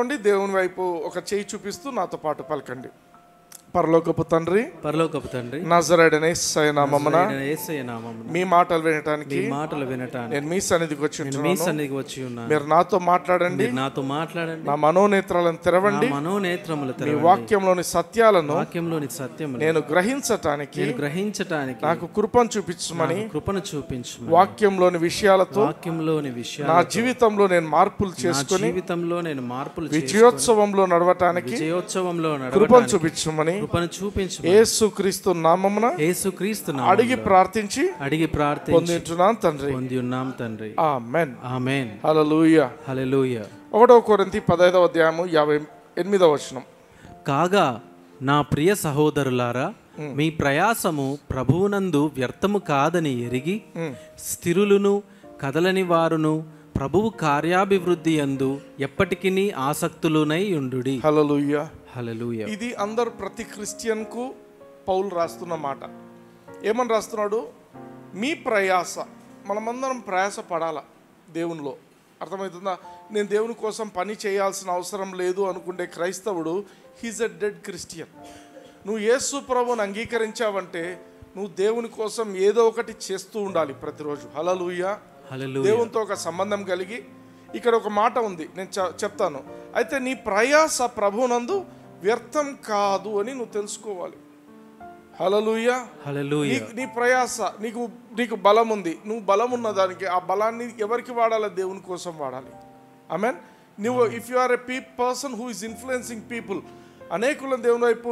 తలవంచుకోండి, దేవుని వైపు ఒక చేయి చూపిస్తూ నాతో పాటు పలకండి. పరలోకపు తండ్రి, పరలోకపు తండ్రి, నజరేయుడైన యేసయ్య నామమున మీ మాటలు వినటానికి నేను మీ సన్నిధికి వచ్చి ఉన్నాను. మీరు నాతో మాట్లాడండి, నా మనోనేత్రాలను తెరవండి. మీ వాక్యంలోని సత్యాలను నేను గ్రహించటానికి నాకు కృపను చూపించమని వాక్యంలోని విషయాలతో నా జీవితంలో నేను మార్పులు చేసుకుని విజయోత్సవంలో నడవటానికి కృపను చూపించమని యేసుక్రీస్తు నామమున అడిగి ప్రార్థించి పొందుచున్నాం తండ్రి. ఆమేన్. హల్లెలూయా. 1 కొరింథీ 15వ అధ్యాయము 58వ వచనం. కాగా నా ప్రియ సహోదరులారా, మీ ప్రయాసము ప్రభువునందు వ్యర్థము కాదని ఎరిగి స్థిరులను కదలని వారును ప్రభువు కార్యాభివృద్ధి యందు ఎప్పటికీ ఆసక్తులునై ఉండుడి. హల్లెలూయా. హల్లెలూయా. ఇది అందరు ప్రతి క్రిస్టియన్ కు పౌలు రాస్తున్న మాట. ఏమని రాస్తున్నాడు? మీ ప్రయాస, మనమందరం ప్రయాస పడాలా దేవునిలో. అర్థమవుతుందా? నేను దేవుని కోసం పని చేయాల్సిన అవసరం లేదు అనుకుంటే క్రైస్తవుడు హీజ్ ఎ డెడ్ క్రిస్టియన్. నువ్వు యేసు ప్రభువుని అంగీకరించావంటే నువ్వు దేవుని కోసం ఏదో ఒకటి చేస్తూ ఉండాలి ప్రతిరోజు. హల్లెలూయా. దేవునితో ఒక సంబంధం కలిగి. ఇక్కడ ఒక మాట ఉంది, నేను చెప్తాను. అయితే నీ ప్రయాస ప్రభువునందు వ్యర్థం కాదు అని నువ్వు తెలుసుకోవాలి. హల్లెలూయా. నీ ప్రయాస, నీకు బలం ఉంది, నువ్వు బలం ఉన్న దానికి ఆ బలాన్ని ఎవరికి వాడాలి? దేవుని కోసం వాడాలి. ఆమేన్. నువ్వు if you are a person who is influencing people, అనేకులను దేవుని వైపు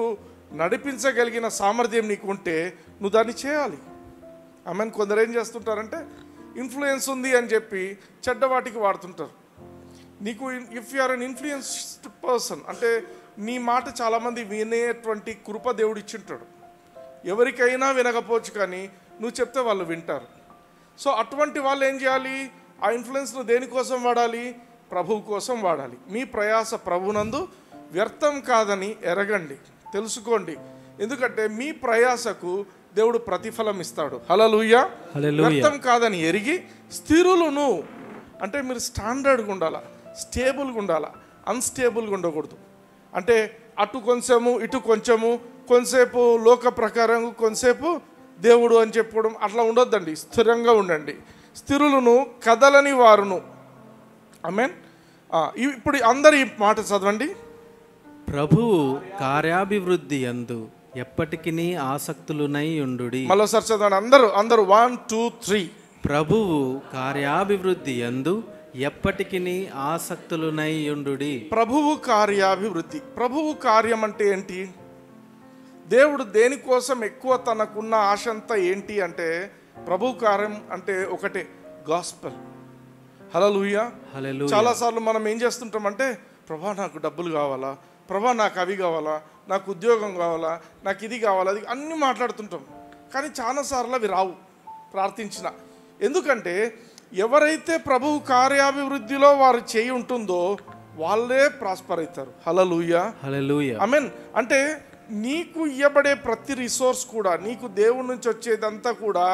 నడిపించగలిగిన సామర్థ్యం నీకు ఉంటే నువ్వు దాన్ని చేయాలి. ఆమేన్. కొందరు ఏం చేస్తుంటారంటే ఇన్ఫ్లుయెన్స్ ఉంది అని చెప్పి చెడ్డవాటికి వాడుతుంటారు. నీకు if you are an influenced person అంటే నీ మాట చాలామంది వినేటువంటి కృప దేవుడు ఇచ్చింటాడు. ఎవరికైనా వినకపోవచ్చు, కానీ నువ్వు చెప్తే వాళ్ళు వింటారు. సో అటువంటి వాళ్ళు ఏం చేయాలి? ఆ ఇన్ఫ్లుయెన్స్ను దేనికోసం వాడాలి? ప్రభువు కోసం వాడాలి. మీ ప్రయాస ప్రభువునందు వ్యర్థం కాదని ఎరగండి, తెలుసుకోండి. ఎందుకంటే మీ ప్రయాసకు దేవుడు ప్రతిఫలం ఇస్తాడు. హల్లెలూయా. వ్యర్థం కాదని ఎరిగి స్థిరులను అంటే మీరు స్టాండర్డ్గా ఉండాలా, స్టేబుల్గా ఉండాలా, అన్స్టేబుల్గా ఉండకూడదు. అంటే అటు కొంచెము ఇటు కొంచెము, కొంతసేపు లోక ప్రకారం కొంతసేపు దేవుడు అని చెప్పుకోవడం అట్లా ఉండొద్దండి. స్థిరంగా ఉండండి. స్థిరులను కదలని వారును. ఆమేన్. ఇప్పుడు అందరు ఈ మాట చదవండి. ప్రభువు కార్యాభివృద్ధి యందు ఎప్పటికీ ఆసక్తులునై ఉండుడి. మరోసారి చదవండి అందరూ 1 2 3. ప్రభువు కార్యాభివృద్ధి యందు ఎప్పటికీ ఆసక్తులునై ఉండుడి. ప్రభువు కార్యాభివృద్ధి. ప్రభువు కార్యం అంటే ఏంటి? దేవుడు దేనికోసం ఎక్కువ తనకున్న ఆశ అంతా ఏంటి అంటే ప్రభువు కార్యం అంటే ఒకటే, గాస్పెల్. హల్లెలూయా. చాలాసార్లు మనం ఏం చేస్తుంటామంటే, ప్రభా నాకు డబ్బులు కావాలా, ప్రభా నాకు అవి కావాలా, నాకు ఉద్యోగం కావాలా, నాకు ఇది కావాలా, అది అన్నీ మాట్లాడుతుంటాం. కానీ చాలాసార్లు అవి రావు ప్రార్థించిన. ఎందుకంటే ఎవరైతే ప్రభువు కార్యాభివృద్ధిలో వారు చేయి ఉంటుందో వాళ్ళే ప్రాస్పర్ అవుతారు. హల్లెలూయా. ఆమేన్. అంటే నీకు ఇవ్వబడే ప్రతి రిసోర్స్ కూడా, నీకు దేవుని నుంచి వచ్చేదంతా కూడా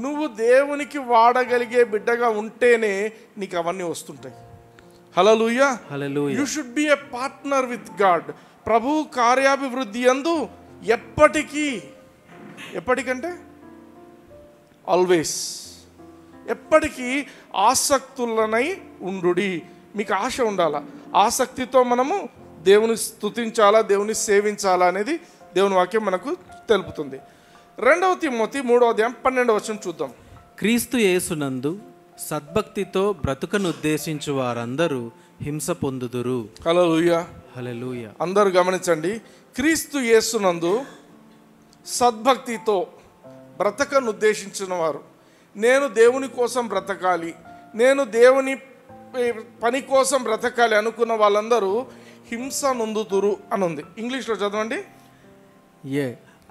నువ్వు దేవునికి వాడగలిగే బిడ్డగా ఉంటేనే నీకు అవన్నీ వస్తుంటాయి. Hallelujah. You should be a partner with God. ప్రభువు కార్యాభివృద్ధి యందు ఎప్పటికంటే ఆల్వేస్, ఎప్పటికీ ఆసక్తులనై ఉండుడి. మీకు ఆశ ఉండాలా, ఆసక్తితో మనము దేవుని స్తుతించాలా, దేవుని సేవించాలా అనేది దేవుని వాక్యం మనకు తెలుపుతుంది. 2 తిమోతి 3వ అధ్యాయం 12వ వచనం చూద్దాం. క్రీస్తు యేసునందు సద్భక్తితో బ్రతుకను ఉద్దేశించు వారందరూ హింస పొందుదురు. హల్లెలూయా. హల్లెలూయా. అందరూ గమనించండి. క్రీస్తు యేసునందు సద్భక్తితో బ్రతకను ఉద్దేశించిన వారు, నేను దేవుని కోసం బ్రతకాలి, నేను దేవుని పని కోసం బ్రతకాలి అనుకున్న వాళ్ళందరూ హింస నొందుతురు అని ఉంది. ఇంగ్లీష్లో చదవండి.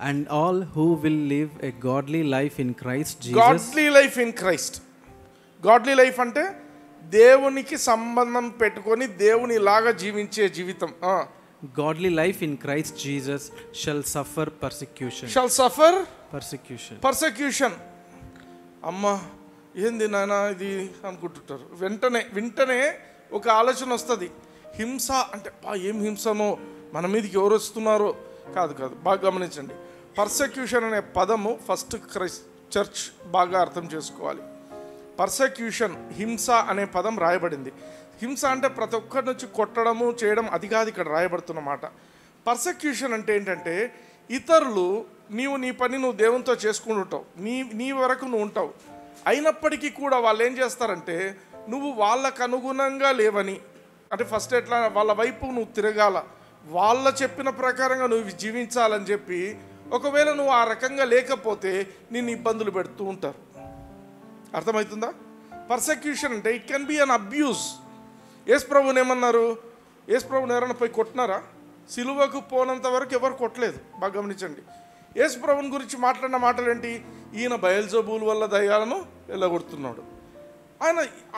And all who will live a godly life in Christ Jesus. Godly life in Christ. Godly life అంటే దేవునికి సంబంధం పెట్టుకొని దేవుని లాగా జీవించే జీవితం. Godly life in Christ Jesus shall suffer persecution. Shall suffer persecution. అమ్మా ఏంది నాయనా ఇది అనుకుంటుంటారు. వెంటనే ఒక ఆలోచన వస్తుంది, హింస అంటే ఏం హింసనో, మన మీదకి ఎవరు వస్తున్నారో కాదు. బాగా గమనించండి. పర్సెక్యూషన్ అనే పదము ఫస్ట్ చర్చ్ బాగా అర్థం చేసుకోవాలి. పర్సెక్యూషన్, హింస అనే పదం రాయబడింది. హింస అంటే ప్రతి ఒక్కరి నుంచి కొట్టడము చేయడం, అది కాదు ఇక్కడ రాయబడుతున్న మాట. పర్సెక్యూషన్ అంటే ఏంటంటే ఇతరులు, నీ పని నువ్వు దేవునితో చేసుకుంటుంటావు, నీ వరకు నువ్వు ఉంటావు, అయినప్పటికీ కూడా వాళ్ళు ఏం చేస్తారంటే నువ్వు వాళ్ళకు అనుగుణంగా లేవని, అంటే ఫస్ట్ ఎట్లా వాళ్ళ వైపు నువ్వు తిరగాల, వాళ్ళ చెప్పిన ప్రకారంగా నువ్వు జీవించాలని చెప్పి, ఒకవేళ నువ్వు ఆ రకంగా లేకపోతే నిన్ను ఇబ్బందులు పెడుతూ ఉంటారు. అర్థమవుతుందా? పర్సెక్యూషన్ అంటే it can be an abuse. Yesu ప్రభువుని ఏమన్నారు? యేసు ప్రభువుని ఎవరైనా పోయి కొట్టినారా? సిలువకు పోనంత వరకు ఎవరు కొట్టలేదు. బాగా గమనించండి. యేసు ప్రభువుని గురించి మాట్లాడిన మాటలు ఏంటి? ఈయన బయల్జబూల్ వల్ల దయ్యాలను వెళ్ళగొడుతున్నాడు.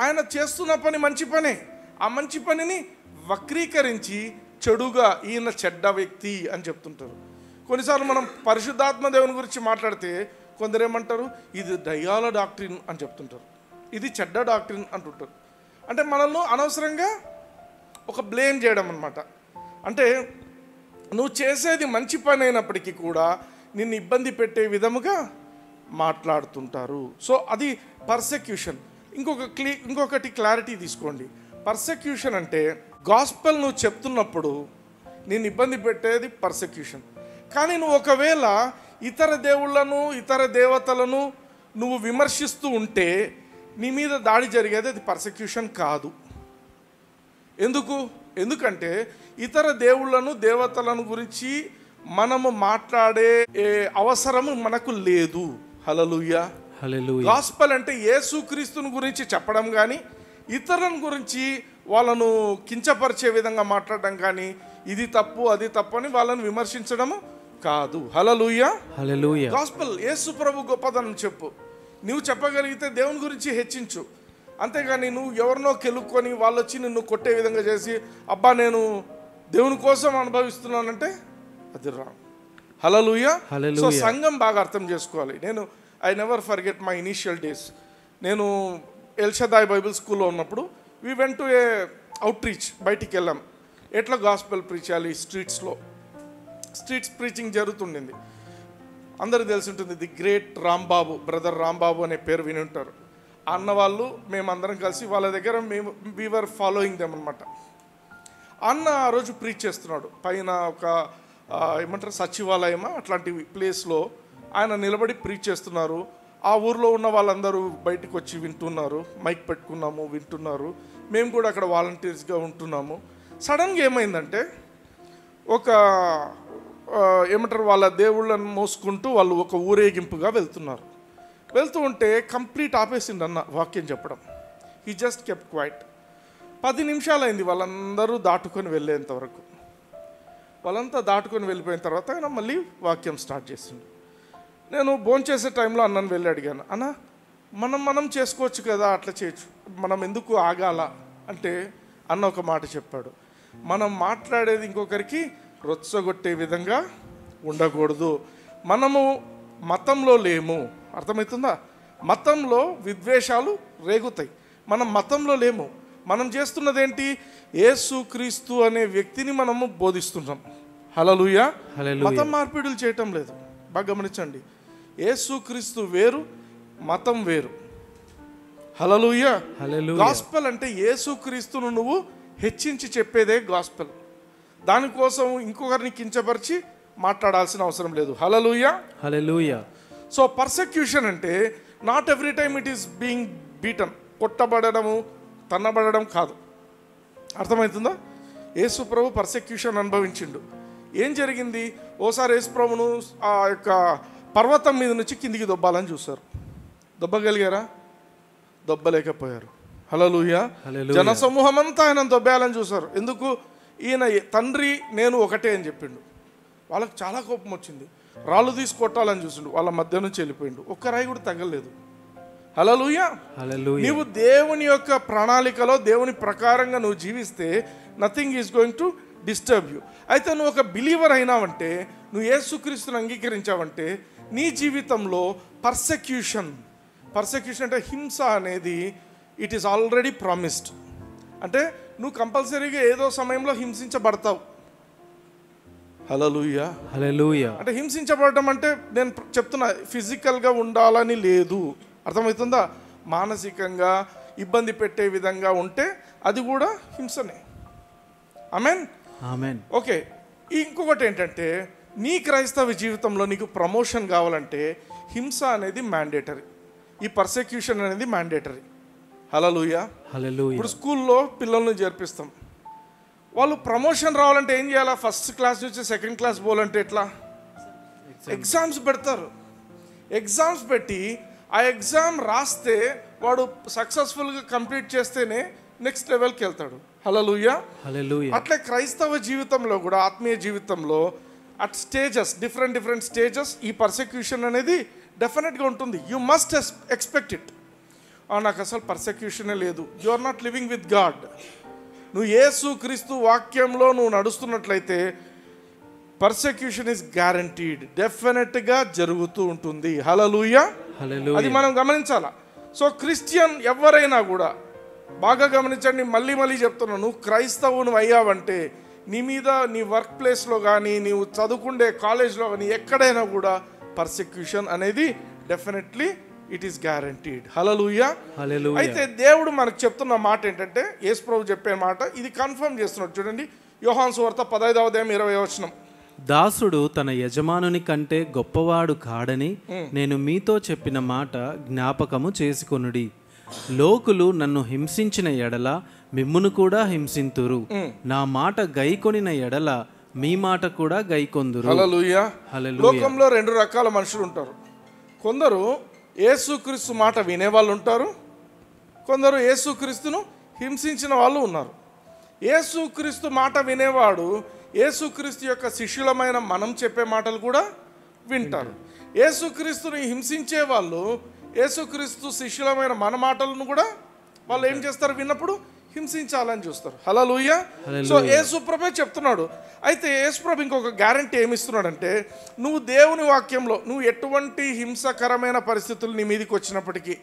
ఆయన చేస్తున్న పని మంచి పనే. ఆ మంచి పనిని వక్రీకరించి చెడుగా ఈయన చెడ్డ వ్యక్తి అని చెప్తుంటారు. కొన్నిసార్లు మనం పరిశుద్ధాత్మ దేవుని గురించి మాట్లాడితే కొందరు ఏమంటారు? ఇది దయ్యాల డాక్ట్రిన్ అని చెప్తుంటారు, ఇది చెడ్డ డాక్ట్రిన్ అంటుంటారు. అంటే మనల్ని అనవసరంగా ఒక బ్లేమ్ చేయడం అన్నమాట. అంటే నువ్వు చేసేది మంచి పని అయినప్పటికీ కూడా నిన్ను ఇబ్బంది పెట్టే విధముగా మాట్లాడుతుంటారు. సో అది పర్సెక్యూషన్. ఇంకొకటి క్లారిటీ తీసుకోండి. పర్సెక్యూషన్ అంటే గాస్పెల్ నువ్వు చెప్తున్నప్పుడు నిన్ను ఇబ్బంది పెట్టేది పర్సెక్యూషన్. కానీ నువ్వు ఒకవేళ ఇతర దేవుళ్ళను, ఇతర దేవతలను నువ్వు విమర్శిస్తూ ఉంటే నీ మీద దాడి జరిగేది అది పర్సెక్యూషన్ కాదు. ఎందుకంటే ఇతర దేవుళ్ళను, దేవతలను గురించి మనము మాట్లాడే అవసరము మనకు లేదు. హల్లెలూయా. గాస్పెల్ అంటే యేసుక్రీస్తుని గురించి చెప్పడం కానీ, ఇతరులను గురించి వాళ్ళను కించపరిచే విధంగా మాట్లాడడం కానీ, ఇది తప్పు అది తప్పు అని వాళ్ళని విమర్శించడము కాదు. హల్లెలూయా. గాస్పెల్ యేసు ప్రభు గొప్పదనం చెప్పు. నువ్వు చెప్పగలిగితే దేవుని గురించి హెచ్చించు. అంతేగాని నువ్వు ఎవరినో కెలుక్కొని వాళ్ళు వచ్చి నిన్ను కొట్టే విధంగా చేసి అబ్బా నేను దేవుని కోసం అనుభవిస్తున్నానంటే అది రా. హల్లెలూయా. సో సంఘం బాగా అర్థం చేసుకోవాలి. I never forget my initial days. నేను ఎల్షదాయ్ బైబిల్ స్కూల్లో ఉన్నప్పుడు we went to A out reach, బయటికి వెళ్ళాం. ఎట్లా గాస్పెల్ ప్రీచ్ చేయాలి, స్ట్రీట్స్ ప్రీచింగ్ జరుగుతుండింది. అందరికి తెలిసి ఉంటుంది the great Rambabu, brother Rambabu అనే పేరు విని ఉంటారు. అన్న వాళ్ళు మేమందరం కలిసి వాళ్ళ దగ్గర వీ వర్ ఫాలోయింగ్ దెమ్ అనమాట. అన్న ఆ రోజు ప్రీచ్ చేస్తున్నాడు. పైన ఒక ఏమంటారు సచివాలయమా అట్లాంటి ప్లేస్లో ఆయన నిలబడి ప్రీచ్ చేస్తున్నారు. ఆ ఊర్లో ఉన్న వాళ్ళందరూ బయటకు వచ్చి వింటున్నారు, మైక్ పెట్టుకున్నాము, వింటున్నారు. మేము కూడా అక్కడ వాలంటీర్స్గా ఉంటున్నాము. సడన్గా ఏమైందంటే ఒక ఏమంటారు వాళ్ళ దేవుళ్ళని మోసుకుంటూ వాళ్ళు ఒక ఊరేగింపుగా వెళ్తూ ఉంటే కంప్లీట్ ఆపేసిండు అన్న వాక్యం చెప్పడం. He just kept quiet. 10 నిమిషాలు అయింది వాళ్ళందరూ దాటుకొని వెళ్ళేంతవరకు. వాళ్ళంతా దాటుకొని వెళ్ళిపోయిన తర్వాత ఆయన మళ్ళీ వాక్యం స్టార్ట్ చేసిండు. నేను భోంచేసే టైంలో అన్నను వెళ్ళి అడిగాను, అన్న మనం చేసుకోవచ్చు కదా, అట్లా చేయొచ్చు, మనం ఎందుకు ఆగాల అంటే అన్న ఒక మాట చెప్పాడు, మనం మాట్లాడేది ఇంకొకరికి రొచ్చగొట్టే విధంగా ఉండకూడదు. మనము మతంలో లేము. అర్థమవుతుందా? మతంలో విద్వేషాలు రేగుతాయి. మనం మతంలో లేము. మనం చేస్తున్నది ఏంటి? యేసుక్రీస్తు అనే వ్యక్తిని మనము బోధిస్తున్నాం. హల్లెలూయా. మతం మార్పిడులు చేయటం లేదు. బాగా గమనించండి. యేసుక్రీస్తు వేరు, మతం వేరు. హల్లెలూయా. గాస్పెల్ అంటే యేసుక్రీస్తును నువ్వు హెచ్చించి చెప్పేదే గాస్పెల్. దానికోసం ఇంకొకరిని కించపరిచి మాట్లాడాల్సిన అవసరం లేదు. హల్లెలూయా. సో పర్సెక్యూషన్ అంటే not every time it is being beaten, కొట్టబడము, తన్నబడడం కాదు. అర్థమవుతుందా? యేసు ప్రభు పర్సెక్యూషన్ అనుభవించిండు. ఏం జరిగింది? ఓసారి యేసు ప్రభును ఆ యొక్క పర్వతం మీద నుంచి కిందికి దొబ్బాలని చూశారు. దొబ్బగలిగారా? దొబ్బలేకపోయారు. హల్లెలూయా. జనసమూహం అంతా ఆయన దొబ్బేయాలని చూశారు. ఎందుకు? ఈయన తండ్రి నేను ఒకటే అని చెప్పిండు. వాళ్ళకి చాలా కోపం వచ్చింది. రాళ్ళు తీసి కొట్టాలని చూసిండు. వాళ్ళ మధ్య నుంచి వెళ్ళిపోయిండు. ఒక్క రాయి కూడా తగ్గలేదు. హల్లెలూయా. నీవు దేవుని యొక్క ప్రణాళికలో దేవుని ప్రకారంగా నువ్వు జీవిస్తే nothing is going to disturb you. అయితే నువ్వు ఒక బిలీవర్ అయినావంటే, నువ్వు యేసుక్రీస్తుని అంగీకరించావంటే నీ జీవితంలో పర్సెక్యూషన్ అంటే హింస అనేది ఇట్ ఈస్ ఆల్రెడీ ప్రామిస్డ్. అంటే నువ్వు కంపల్సరీగా ఏదో సమయంలో హింసించబడతావు. హల్లెలూయా, హల్లెలూయా. అంటే హింసించబడటం అంటే నేను చెప్తున్నా ఫిజికల్గా ఉండాలని లేదు, అర్థమవుతుందా? మానసికంగా ఇబ్బంది పెట్టే విధంగా ఉంటే అది కూడా హింసనే. ఆమేన్, ఆమేన్. ఓకే. ఇంకొకటి ఏంటంటే నీ క్రైస్తవ జీవితంలో నీకు ప్రమోషన్ కావాలంటే హింస అనేది మ్యాండేటరీ, ఈ పర్సెక్యూషన్ అనేది మ్యాండేటరీ. హల్లెలూయా, హల్లెలూయా. ఇప్పుడు స్కూల్లో పిల్లల్ని చేర్పిస్తాం, వాళ్ళు ప్రమోషన్ రావాలంటే ఏం చేయాలా? ఫస్ట్ క్లాస్ నుంచి సెకండ్ క్లాస్ పోవాలంటే ఎట్లా? ఎగ్జామ్స్ పెడతారు. ఎగ్జామ్స్ పెట్టి ఆ ఎగ్జామ్ రాస్తే వాడు సక్సెస్ఫుల్గా కంప్లీట్ చేస్తేనే నెక్స్ట్ లెవెల్కి వెళ్తాడు. హల్లెలూయా, హల్లెలూయా. అట్లే క్రైస్తవ జీవితంలో కూడా, ఆత్మీయ జీవితంలో అట్ స్టేజెస్, డిఫరెంట్ స్టేజెస్ ఈ పర్సెక్యూషన్ అనేది డెఫినెట్గా ఉంటుంది. You must expect it. నాకు అసలు పర్సెక్యూషనే లేదు, you are not living with God. నువ్వు యేసు క్రీస్తు వాక్యంలో నువ్వు నడుస్తున్నట్లయితే పర్సెక్యూషన్ ఇస్ గ్యారంటీడ్, డెఫినెట్గా జరుగుతూ ఉంటుంది. హల్లెలూయా, హల్లెలూయా. అది మనం గమనించాలా. సో క్రిస్టియన్ ఎవరైనా కూడా బాగా గమనించండి, మళ్ళీ చెప్తున్నాను, నువ్వు క్రైస్తవుని అయ్యావంటే నీ మీద నీ వర్క్ ప్లేస్లో కానీ నీవు చదువుకుండే కాలేజ్లో కానీ ఎక్కడైనా కూడా పర్సెక్యూషన్ అనేది డెఫినెట్లీ ఇట్ ఈస్ గ్యారంటీడ్. హల్లెలూయా, హల్లెలూయా. అయితే దేవుడు మనకు చెప్తున్న మాట ఏంటంటే, యేసు ప్రభు చెప్పే మాట ఇది కన్ఫర్మ్ చేస్తున్నాడు. చూడండి, యోహాను సువార్త 15వ అధ్యాయం 20వ వచనం. దాసుడు తన యజమానుని కంటే గొప్పవాడు కాడని నేను మీతో చెప్పిన మాట జ్ఞాపకము చేసుకొనుడి. లోకులు నన్ను హింసించిన ఎడల మిమ్మును కూడా హింసింతురు. నా మాట గైకొనిన ఎడల మీ మాట కూడా గైకొందురు. హల్లెలూయా. హల్లెలూయా. లోకంలో 2 రకాల మనుషులు ఉంటారు. కొందరు యేసుక్రీస్తు మాట వినేవాళ్ళు ఉంటారు, కొందరు యేసుక్రీస్తును హింసించిన వాళ్ళు ఉన్నారు. యేసుక్రీస్తు మాట వినేవాడు యేసుక్రీస్తు యొక్క శిష్యులమైన మనం చెప్పే మాటలు కూడా వింటారు. యేసుక్రీస్తుని హింసించే వాళ్ళు యేసుక్రీస్తు శిష్యులమైన మన మాటలను కూడా వాళ్ళు ఏం చేస్తారు? విన్నప్పుడు హింసించాలని చూస్తారు. హల్లెలూయా. సో యేసుప్రభే చెప్తున్నాడు. అయితే యేసుప్రభు ఇంకొక గ్యారంటీ ఏమిస్తున్నాడంటే, నువ్వు దేవుని వాక్యంలో నువ్వు ఎటువంటి హింసకరమైన పరిస్థితులు నీ మీదకి వచ్చినప్పటికీ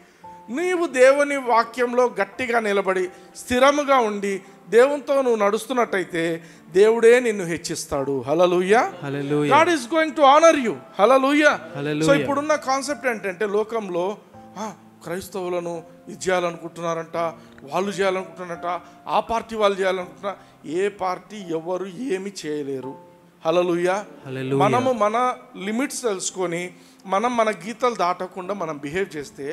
నీవు దేవుని వాక్యంలో గట్టిగా నిలబడి స్థిరముగా ఉండి దేవునితో నువ్వు నడుస్తున్నట్టయితే దేవుడే నిన్ను హెచ్చిస్తాడు. Hallelujah, hallelujah. God is going to honour you. Hallelujah. Hallelujah. So ఇప్పుడున్న కాన్సెప్ట్ ఏంటంటే, లోకంలో క్రైస్తవులను ఇది చేయాలనుకుంటున్నారంట, వాళ్ళు చేయాలనుకుంటున్నారంట, ఆ పార్టీ వాళ్ళు చేయాలనుకుంటున్నా. ఏ పార్టీ ఎవరు ఏమి చేయలేరు. హల్లెలూయా. హల్లెలూయా. మనము మన లిమిట్స్ తెలుసుకొని మన గీతలు దాటకుండా మనం బిహేవ్ చేస్తే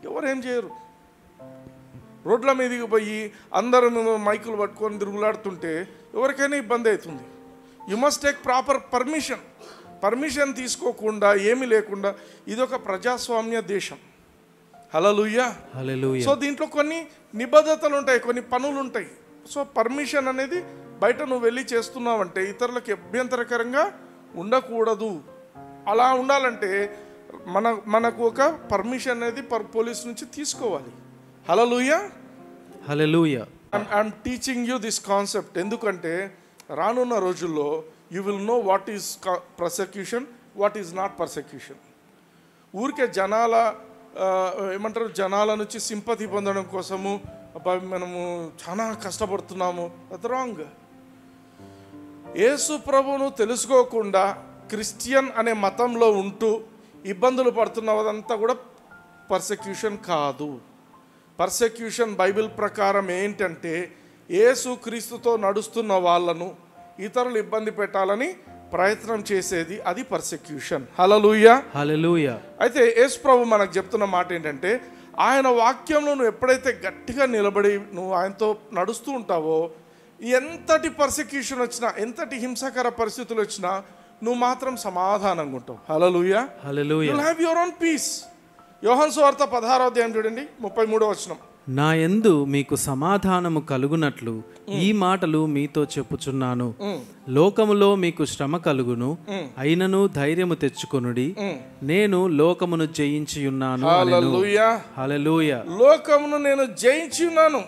ఎవరేం చేయరు. రోడ్ల మీదకి పోయి అందరూ మైకులు పట్టుకొని తిరుగులాడుతుంటే ఎవరికైనా ఇబ్బంది అవుతుంది. You must take proper permission తీసుకోకుండా ఏమీ లేకుండా, ఇదొక ప్రజాస్వామ్య దేశం. హల్లెలూయా, హల్లెలూయా. సో దీంట్లో కొన్ని నిబద్ధతలు ఉంటాయి, కొన్ని పనులు ఉంటాయి. సో పర్మిషన్ అనేది బయట నువ్వు వెళ్ళి చేస్తున్నావంటే ఇతరులకు అభ్యంతరకరంగా ఉండకూడదు. అలా ఉండాలంటే మనకు ఒక పర్మిషన్ అనేది పోలీస్ నుంచి తీసుకోవాలి. Hallelujah, hallelujah. I'm teaching you this concept. ఎందుకంటే రానున్న రోజుల్లో you will know what is persecution, what is not persecution. ఊరికే జనాల నుంచి సింపతి పొందడం కోసము మనము చాలా కష్టపడుతున్నాము, అది రాంగ్. యేసు ప్రభువును తెలుసుకోకుండా క్రిస్టియన్ అనే మతంలో ఉంటూ ఇబ్బందులు పడుతున్నదంతా కూడా పర్సెక్యూషన్ కాదు. పర్సెక్యూషన్ బైబిల్ ప్రకారం ఏంటంటే, యేసు క్రీస్తుతో నడుస్తున్న వాళ్ళను ఇతరులు ఇబ్బంది పెట్టాలని ప్రయత్నం చేసేది, అది పర్సెక్యూషన్. హల్లెలూయా, హల్లెలూయా. అయితే యేసు ప్రభు మనకు చెప్తున్న మాట ఏంటంటే, ఆయన వాక్యంలో నువ్వు ఎప్పుడైతే గట్టిగా నిలబడి నువ్వు ఆయనతో నడుస్తూ ఉంటావో, ఎంతటి పర్సెక్యూషన్ వచ్చినా, ఎంతటి హింసకర పరిస్థితులు వచ్చినా నువ్వు మాత్రం సమాధానంగా ఉంటావు. Hallelujah, hallelujah. You will have your own peace. Yohanu సువార్త 16వ అధ్యాయం చూడండి, 33వ వచనం. నా యందు మీకు సమాధానము కలుగునట్లు ఈ మాటలు మీతో చెప్పుచున్నాను. లోకములో మీకు శ్రమ కలుగును, అయినను ధైర్యము తెచ్చుకొనుడి, నేను లోకమును జయించి ఉన్నాను. హల్లెలూయా, హల్లెలూయా. లోకమును నేను జయించి ఉన్నాను.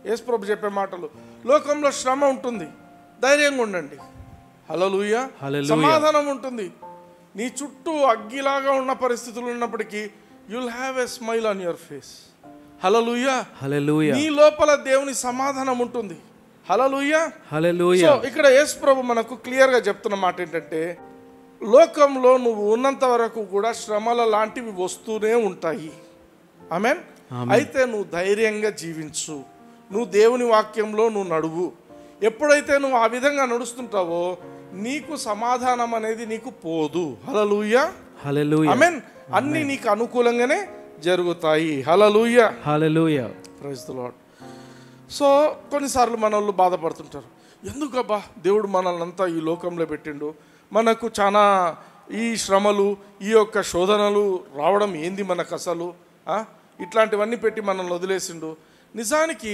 యేసు ప్రభు చెప్పే మాటలు. లోకంలో శ్రమ ఉంటుంది, ధైర్యంగా ఉండండి. హల్లెలూయా, హల్లెలూయా. సమాధానం ఉంటుంది. నీ చుట్టూ అగ్గిలాగా ఉన్న పరిస్థితులు ఉన్నప్పటికీ you will have a smile on your face. Hallelujah. Hallelujah. నీ లోపల దేవుని సమాధానం ఉంటుంది. హల్లెలూయా. హల్లెలూయా. సో ఇక్కడ యేసు ప్రభు మనకు క్లియర్గా చెప్తున్న మాట ఏంటంటే, లోకంలో నువ్వు ఉన్నంత వరకు కూడా శ్రమల లాంటివి వస్తూనే ఉంటాయి. ఆమేన్. అయితే నువ్వు ధైర్యంగా జీవించు, నువ్వు దేవుని వాక్యంలో నువ్వు నడువు. ఎప్పుడైతే నువ్వు ఆ విధంగా నడుస్తుంటావో నీకు సమాధానం అనేది నీకు పోదు. హల్లెలూయా. హల్లెలూయా. ఆమేన్. అన్నీ నీకు అనుకూలంగానే జరుగుతాయి. Hallelujah. Hallelujah. Praise the Lord. So కొన్నిసార్లు మన వాళ్ళు బాధపడుతుంటారు, ఎందుకబ్బా దేవుడు మనల్ని అంతా ఈ లోకంలో పెట్టిండు, మనకు చాలా ఈ శ్రమలు ఈ యొక్క శోధనలు రావడం ఏంది మనకు అసలు, ఇట్లాంటివన్నీ పెట్టి మనల్ని వదిలేసిండు. నిజానికి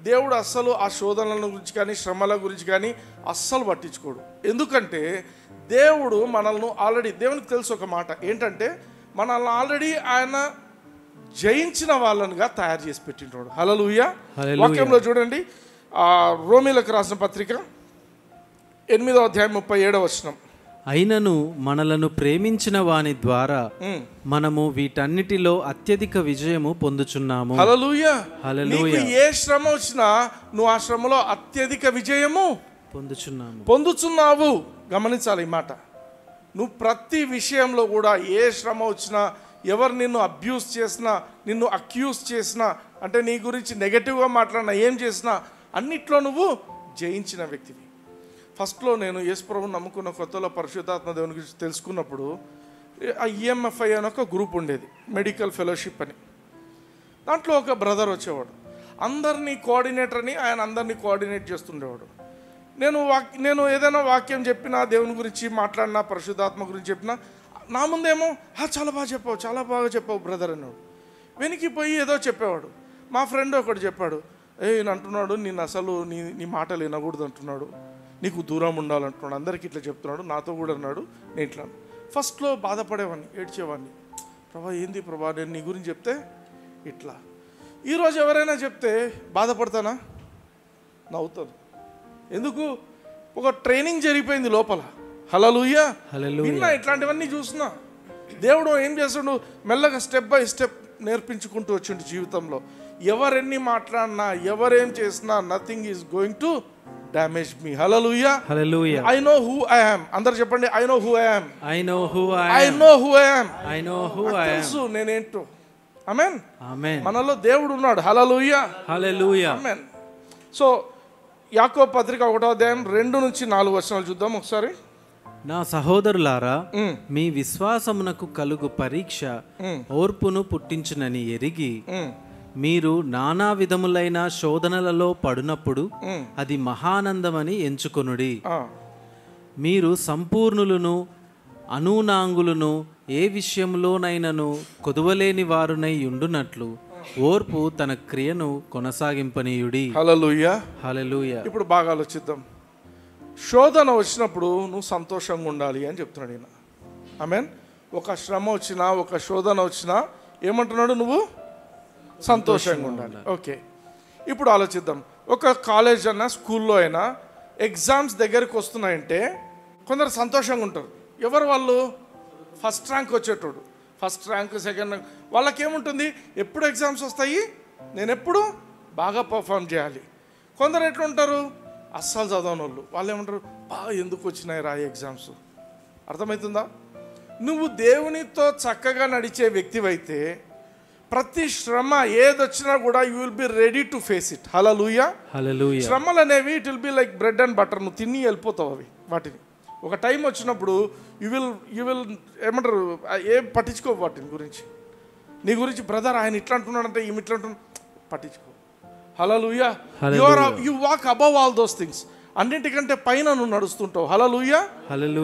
దేవుడు అస్సలు ఆ శోధనల గురించి కానీ శ్రమల గురించి కానీ అస్సలు పట్టించుకోడు. ఎందుకంటే దేవుడు మనల్ని ఆల్రెడీ, దేవునికి తెలుసు ఒక మాట ఏంటంటే, మనల్ని ఆల్రెడీ ఆయన జయించిన వాళ్ళనుగా తయారు చేసి పెట్టింటాడు. హల్లెలూయా. వాక్యంలో చూడండి, రోమీలకు రాసిన పత్రిక 8వ అధ్యాయం 37వ వచనం. అయినను మనలను ప్రేమించిన వాని ద్వారా మనము వీటన్నిటిలో అత్యధిక విజయము పొందుచున్నాము. హల్లెలూయా. హల్లెలూయా. ఏ శ్రమ వచ్చినా నువ్వు ఆ శ్రమలో అత్యధిక విజయము పొందుచున్నావు. గమనించాలి ఈ మాట. నువ్వు ప్రతి విషయంలో కూడా ఏ శ్రమ వచ్చినా, ఎవరు నిన్ను అబ్యూస్ చేసినా, నిన్ను అక్యూజ్ చేసినా, అంటే నీ గురించి నెగటివ్గా మాట్లాడినా, ఏం చేసినా అన్నిట్లో నువ్వు జయించిన వ్యక్తివి. ఫస్ట్లో నేను యేసు ప్రభువుని నమ్ముకున్న కొత్తలో పరిశుద్ధాత్మ దేవుని గురించి తెలుసుకున్నప్పుడు ఆ EMFI అని ఒక గ్రూప్ ఉండేది, మెడికల్ ఫెలోషిప్ అని. దాంట్లో ఒక బ్రదర్ వచ్చేవాడు, అందరినీ కోఆర్డినేటర్ అని, ఆయన అందరినీ కోఆర్డినేట్ చేస్తుండేవాడు. నేను ఏదైనా వాక్యం చెప్పినా, దేవుని గురించి మాట్లాడినా, పరిశుద్ధాత్మ గురించి చెప్పినా, నా ముందేమో చాలా బాగా చెప్పావు బ్రదర్ అన్నాడు. వెనక్కిపోయి ఏదో చెప్పేవాడు. మా ఫ్రెండ్ ఒకటి చెప్పాడు, ఈయన అంటున్నాడు నేను అసలు నీ మాటలు వినకూడదు అంటున్నాడు, నీకు దూరం ఉండాలంటున్నాడు, అందరికీ ఇట్లా చెప్తున్నాడు, నాతో కూడా అన్నాడు. నేను ఇట్లా ఫస్ట్లో బాధపడేవాడిని, ఏడ్చేవాడిని, ప్రభా ఏంది ప్రభా నేను నీ గురించి చెప్తే ఇట్లా. ఈరోజు ఎవరైనా చెప్తే బాధపడతానా? నవ్వుతాను. ఎందుకు? ఒక ట్రైనింగ్ జరిగిపోయింది లోపల. హల్లెలూయా. విన్నా, ఇట్లాంటివన్నీ చూసినా. దేవుడు ఏం చేస్తాడు, మెల్లగా స్టెప్ బై స్టెప్ నేర్పించుకుంటూ వచ్చిండు జీవితంలో. ఎవరెన్ని మాట్లాడినా, ఎవరేం చేసినా, nothing is going to damage me. Hallelujah. Hallelujah. I know who I am. అందరు చెప్పండి, I know who I am. I know who I I know who I am. I know who I am. తెలుసు నేనేంటో. ఆమేన్. ఆమేన్. మనలో దేవుడు ఉన్నాడు. హల్లెలూయా. హల్లెలూయా. ఆమేన్. So యాకోబు పత్రిక 1వ అధ్యాయం 2 నుంచి 4 వచనాలు చూద్దాం ఒకసారి. నా సహోదరులారా, మీ విశ్వాసమునకు కలుగు పరీక్ష ఓర్పును పుట్టించునని ఎరిగి మీరు నానా విధములైన శోధనలలో పడినప్పుడు అది మహానందమని ఎంచుకొనుడి. మీరు సంపూర్ణులను అనూనాంగులను ఏ విషయంలోనైనను కొదువలేని వారునై ఉండునట్లు ఓర్పు తన క్రియను కొనసాగింపనీయుడి. హల్లెలూయా. హల్లెలూయా. ఇప్పుడు బాగా ఆలోచిద్దాం. శోధన వచ్చినప్పుడు నువ్వు సంతోషంగా ఉండాలి అని చెప్తున్నాడు ఈయన. ఆమేన్. ఒక శ్రమ వచ్చినా, ఒక శోధన వచ్చినా ఏమంటున్నాడు? నువ్వు సంతోషంగా ఉండాలి. ఓకే, ఇప్పుడు ఆలోచిద్దాం. ఒక కాలేజ్ అయినా స్కూల్లో అయినా ఎగ్జామ్స్ దగ్గరికి వస్తున్నాయంటే కొందరు సంతోషంగా ఉంటారు. ఎవరు వాళ్ళు? ఫస్ట్ ర్యాంక్ వచ్చేటోడు, ఫస్ట్ ర్యాంక్, సెకండ్ ర్యాంక్. వాళ్ళకేముంటుంది? ఎప్పుడు ఎగ్జామ్స్ వస్తాయి, నేను ఎప్పుడు బాగా పర్ఫామ్ చేయాలి. కొందరు ఎట్లుంటారు? అస్సలు చదవని వాళ్ళు ఏమంటారు? ఎందుకు వచ్చినాయి రా ఎగ్జామ్స్. అర్థమవుతుందా? నువ్వు దేవునితో చక్కగా నడిచే వ్యక్తివైతే ప్రతి శ్రమ ఏదొచ్చినా కూడా you will be ready to face it. Hallelujah. Hallelujah. శ్రమలు అనేవి it will be like bread and butter. నువ్వు తిని వెళ్ళిపోతావు వాటిని. ఒక టైం వచ్చినప్పుడు యూ విల్ ఏమంటారు, ఏం పట్టించుకోవు వాటిని గురించి. నీ గురించి బ్రదర్ ఆయన ఇట్లా అంటున్నాడంటే ఈమె ఇట్లా అంటున్నా, పట్టించుకో. Hallelujah. You walk above all those things. అన్నింటికంటే పైన నువ్వు నడుస్తుంటావు. Hallelujah.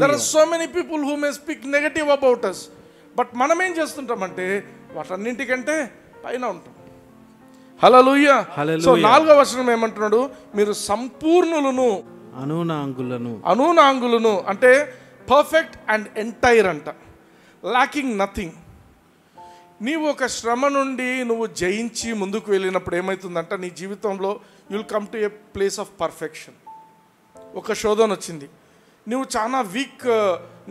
There are so many people who may speak negative about us, but మనం ఏం చేస్తుంటామంటే వాటన్నింటికంటే పైన ఉంటాం. హల్లెలూయా. సో 4వ వచనం ఏమంటున్నాడు? మీరు సంపూర్ణులను అనూనాంగులను అంటే పర్ఫెక్ట్ అండ్ ఎంటైర్ అంట, లాకింగ్ నథింగ్. నీవు ఒక శ్రమ నుండి నువ్వు జయించి ముందుకు వెళ్ళినప్పుడు ఏమవుతుందంట, నీ జీవితంలో you will come to A place of perfection. ఒక శోధన వచ్చింది, నువ్వు చాలా వీక్,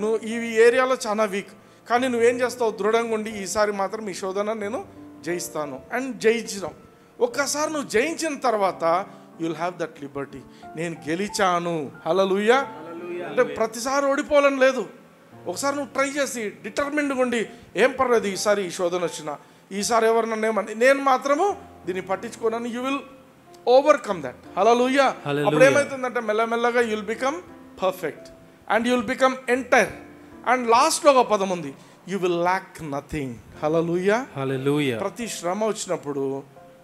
నువ్వు ఈ ఏరియాలో చాలా వీక్, కానీ నువ్వేం చేస్తావు? దృఢంగా ఉండి ఈసారి మాత్రం ఈ శోధన నేను జయిస్తాను అండ్ జయించినాం. ఒక్కసారి నువ్వు జయించిన తర్వాత you will have that Liberty. నేను గెలిచాను. హల్లెలూయా. అంటే ప్రతిసారి ఓడిపోవాలని లేదు. ఒకసారి నువ్వు ట్రై చేసి డిటర్మిన్డ్గా ఉండి ఏం పర్లేదు, ఈసారి ఈ శోధన వచ్చినా, ఈసారి ఎవరినన్నా ఏమని, నేను మాత్రము దీన్ని పట్టించుకోనని యూ విల్ ఓవర్కమ్ దట్. హల్లెలూయా. అప్పుడు ఏమవుతుందంటే మెల్లమెల్లగా you will become perfect and you will become entire. And లాస్ట్లో ఒక పదం ఉంది, యూ విల్ ల్యాక్ నథింగ్. హల్లెలూయా. హల్లెలూయా. ప్రతి శ్రమ వచ్చినప్పుడు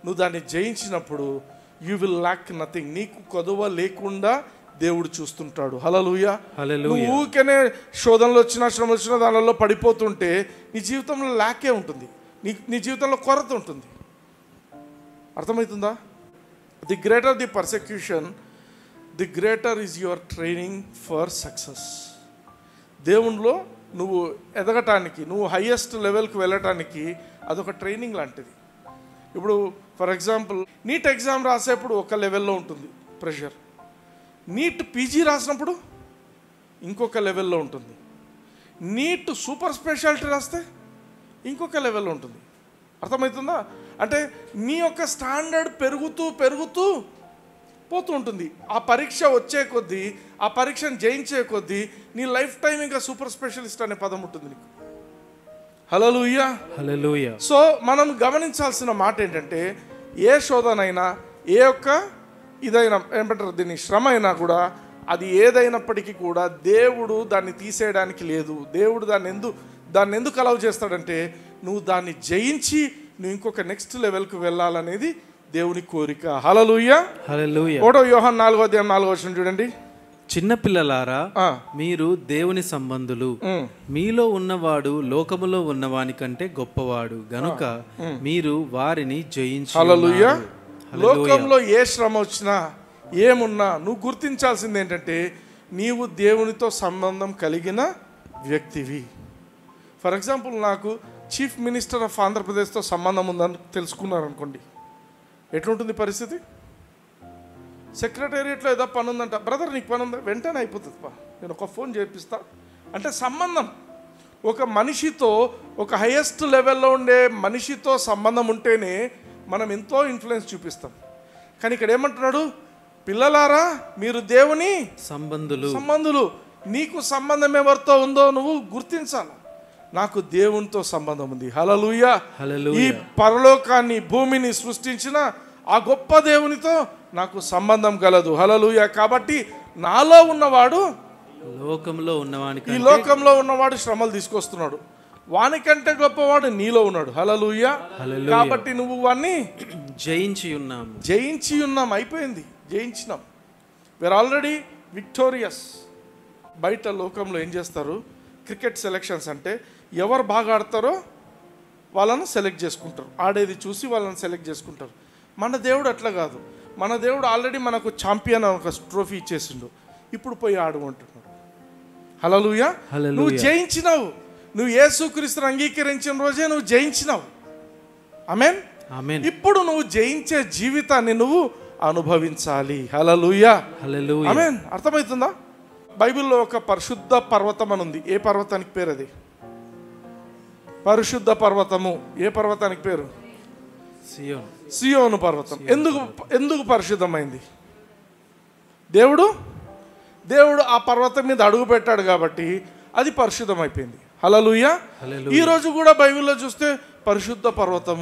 నువ్వు దాన్ని జయించినప్పుడు యూ విల్ ల్యాక్ నథింగ్. నీకు కొదువ లేకుండా దేవుడు చూస్తుంటాడు. హల్లెలూయా. నువ్వు ఊరికనే శోధనలు వచ్చినా శ్రమ వచ్చినా దానిలో పడిపోతుంటే నీ జీవితంలో ల్యాకే ఉంటుంది, నీ జీవితంలో కొరత ఉంటుంది. అర్థమవుతుందా? The greater the persecution, the greater is your training for success. దేవునిలో నువ్వు ఎదగటానికి, నువ్వు హైయెస్ట్ లెవెల్కి వెళ్ళటానికి అదొక ట్రైనింగ్ లాంటిది. ఇప్పుడు ఫర్ ఎగ్జాంపుల్ నీట్ ఎగ్జామ్ రాసేప్పుడు ఒక లెవెల్లో ఉంటుంది ప్రెషర్, నీట్ పీజీ రాసినప్పుడు ఇంకొక లెవెల్లో ఉంటుంది, నీట్ సూపర్ స్పెషాలిటీ రాస్తే ఇంకొక లెవెల్లో ఉంటుంది. అర్థమవుతుందా? అంటే నీ యొక్క స్టాండర్డ్ పెరుగుతూ పెరుగుతూ పోతూ ఉంటుంది. ఆ పరీక్ష వచ్చే కొద్దీ, ఆ పరీక్షను జయించే కొద్దీ నీ లైఫ్ టైం ఇంకా సూపర్ స్పెషలిస్ట్ అనే పదం ఉంటుంది నీకు. హల్లెలూయా. హల్లెలూయా. సో మనం గమనించాల్సిన మాట ఏంటంటే, ఏ శోధనైనా, ఏ ఒక్క ఇదైనా ఏమంటారు దీన్ని శ్రమ అయినా కూడా, అది ఏదైనప్పటికీ కూడా దేవుడు దాన్ని తీసేయడానికి లేదు. దేవుడు దాన్ని ఎందుకు అలౌ చేస్తాడంటే, నువ్వు దాన్ని జయించి నువ్వు ఇంకొక నెక్స్ట్ లెవెల్కి వెళ్ళాలనేది దేవుని కోరిక. హల్లెలూయా. హల్లెలూయా. 1 యోహాను 4:4 చూడండి. చిన్నపిల్లలారా, మీరు దేవుని సంబంధులు, మీలో ఉన్నవాడు లోకములో ఉన్నవాని కంటే గొప్పవాడు గనుక మీరు వారిని జయించు. హల్లెలూయా. లోకంలో ఏ శ్రమ వచ్చినా ఏమున్నా నువ్వు గుర్తించాల్సింది ఏంటంటే, నీవు దేవునితో సంబంధం కలిగిన వ్యక్తివి. ఫర్ ఎగ్జాంపుల్ నాకు చీఫ్ మినిస్టర్ ఆఫ్ ఆంధ్రప్రదేశ్తో సంబంధం ఉందని తెలుసుకున్నారు అనుకోండి, ఎట్లుంటుంది పరిస్థితి? సెక్రటేరియట్లో ఏదో పని ఉందంట, బ్రదర్ నీకు పని ఉందా, వెంటనే అయిపోతుంది పా, నేను ఒక ఫోన్ చేపిస్తా అంటే సంబంధం. ఒక మనిషితో, ఒక హైయెస్ట్ లెవెల్లో ఉండే మనిషితో సంబంధం ఉంటేనే మనం ఎంతో ఇన్ఫ్లుయెన్స్ చూపిస్తాం. కానీ ఇక్కడ ఏమంటున్నాడు, పిల్లలారా మీరు దేవుని సంబంధులు. నీకు సంబంధం ఎవరితో ఉందో నువ్వు గుర్తించాలి. నాకు దేవునితో సంబంధం ఉంది. హల్లెలూయా. ఈ పరలోకాన్ని భూమిని సృష్టించిన ఆ గొప్ప దేవునితో నాకు సంబంధం కలదు. హల్లెలూయా. కాబట్టి నాలో ఉన్నవాడు ఈ లోకంలో ఉన్నవాడు శ్రమలు తీసుకొస్తున్నాడు, వానికంటే గొప్పవాడు నీలో ఉన్నాడు. హల్లెలూయా. కాబట్టి నువ్వు వాన్ని జయించి ఉన్నాం. అయిపోయింది, జయించినాం. We are already victorious. బయట లోకంలో ఏం చేస్తారు, క్రికెట్ సెలెక్షన్స్ అంటే ఎవరు బాగా ఆడతారో వాళ్ళను సెలెక్ట్ చేసుకుంటారు, ఆడేది చూసి వాళ్ళని సెలెక్ట్ చేసుకుంటారు. మన దేవుడు అట్లా కాదు. మన దేవుడు ఆల్రెడీ మనకు ఛాంపియన్ ఒక ట్రోఫీ ఇచ్చేసిండు, ఇప్పుడు పోయి ఆడుకుంటున్నాడు. హల్లెలూయా. నువ్వు జయించినావు. నువ్వు యేసుక్రీస్తుని అంగీకరించిన రోజే నువ్వు జయించినావు. ఆమేన్. ఇప్పుడు నువ్వు జయించే జీవితాన్ని నువ్వు అనుభవించాలి. హల్లెలూయా. ఆమేన్. అర్థమవుతుందా? బైబిల్లో ఒక పరిశుద్ధ పర్వతం అని ఉంది. ఏ పర్వతానికి పేరు అది? పరిశుద్ధ పర్వతము. ఏ పర్వతానికి పేరు? సియోను పర్వతం. ఎందుకు పరిశుద్ధమైంది? దేవుడు ఆ పర్వతం మీద అడుగు పెట్టాడు కాబట్టి అది పరిశుద్ధమైపోయింది. హల్లెలూయా. ఈ రోజు కూడా బైబిల్లో చూస్తే పరిశుద్ధ పర్వతం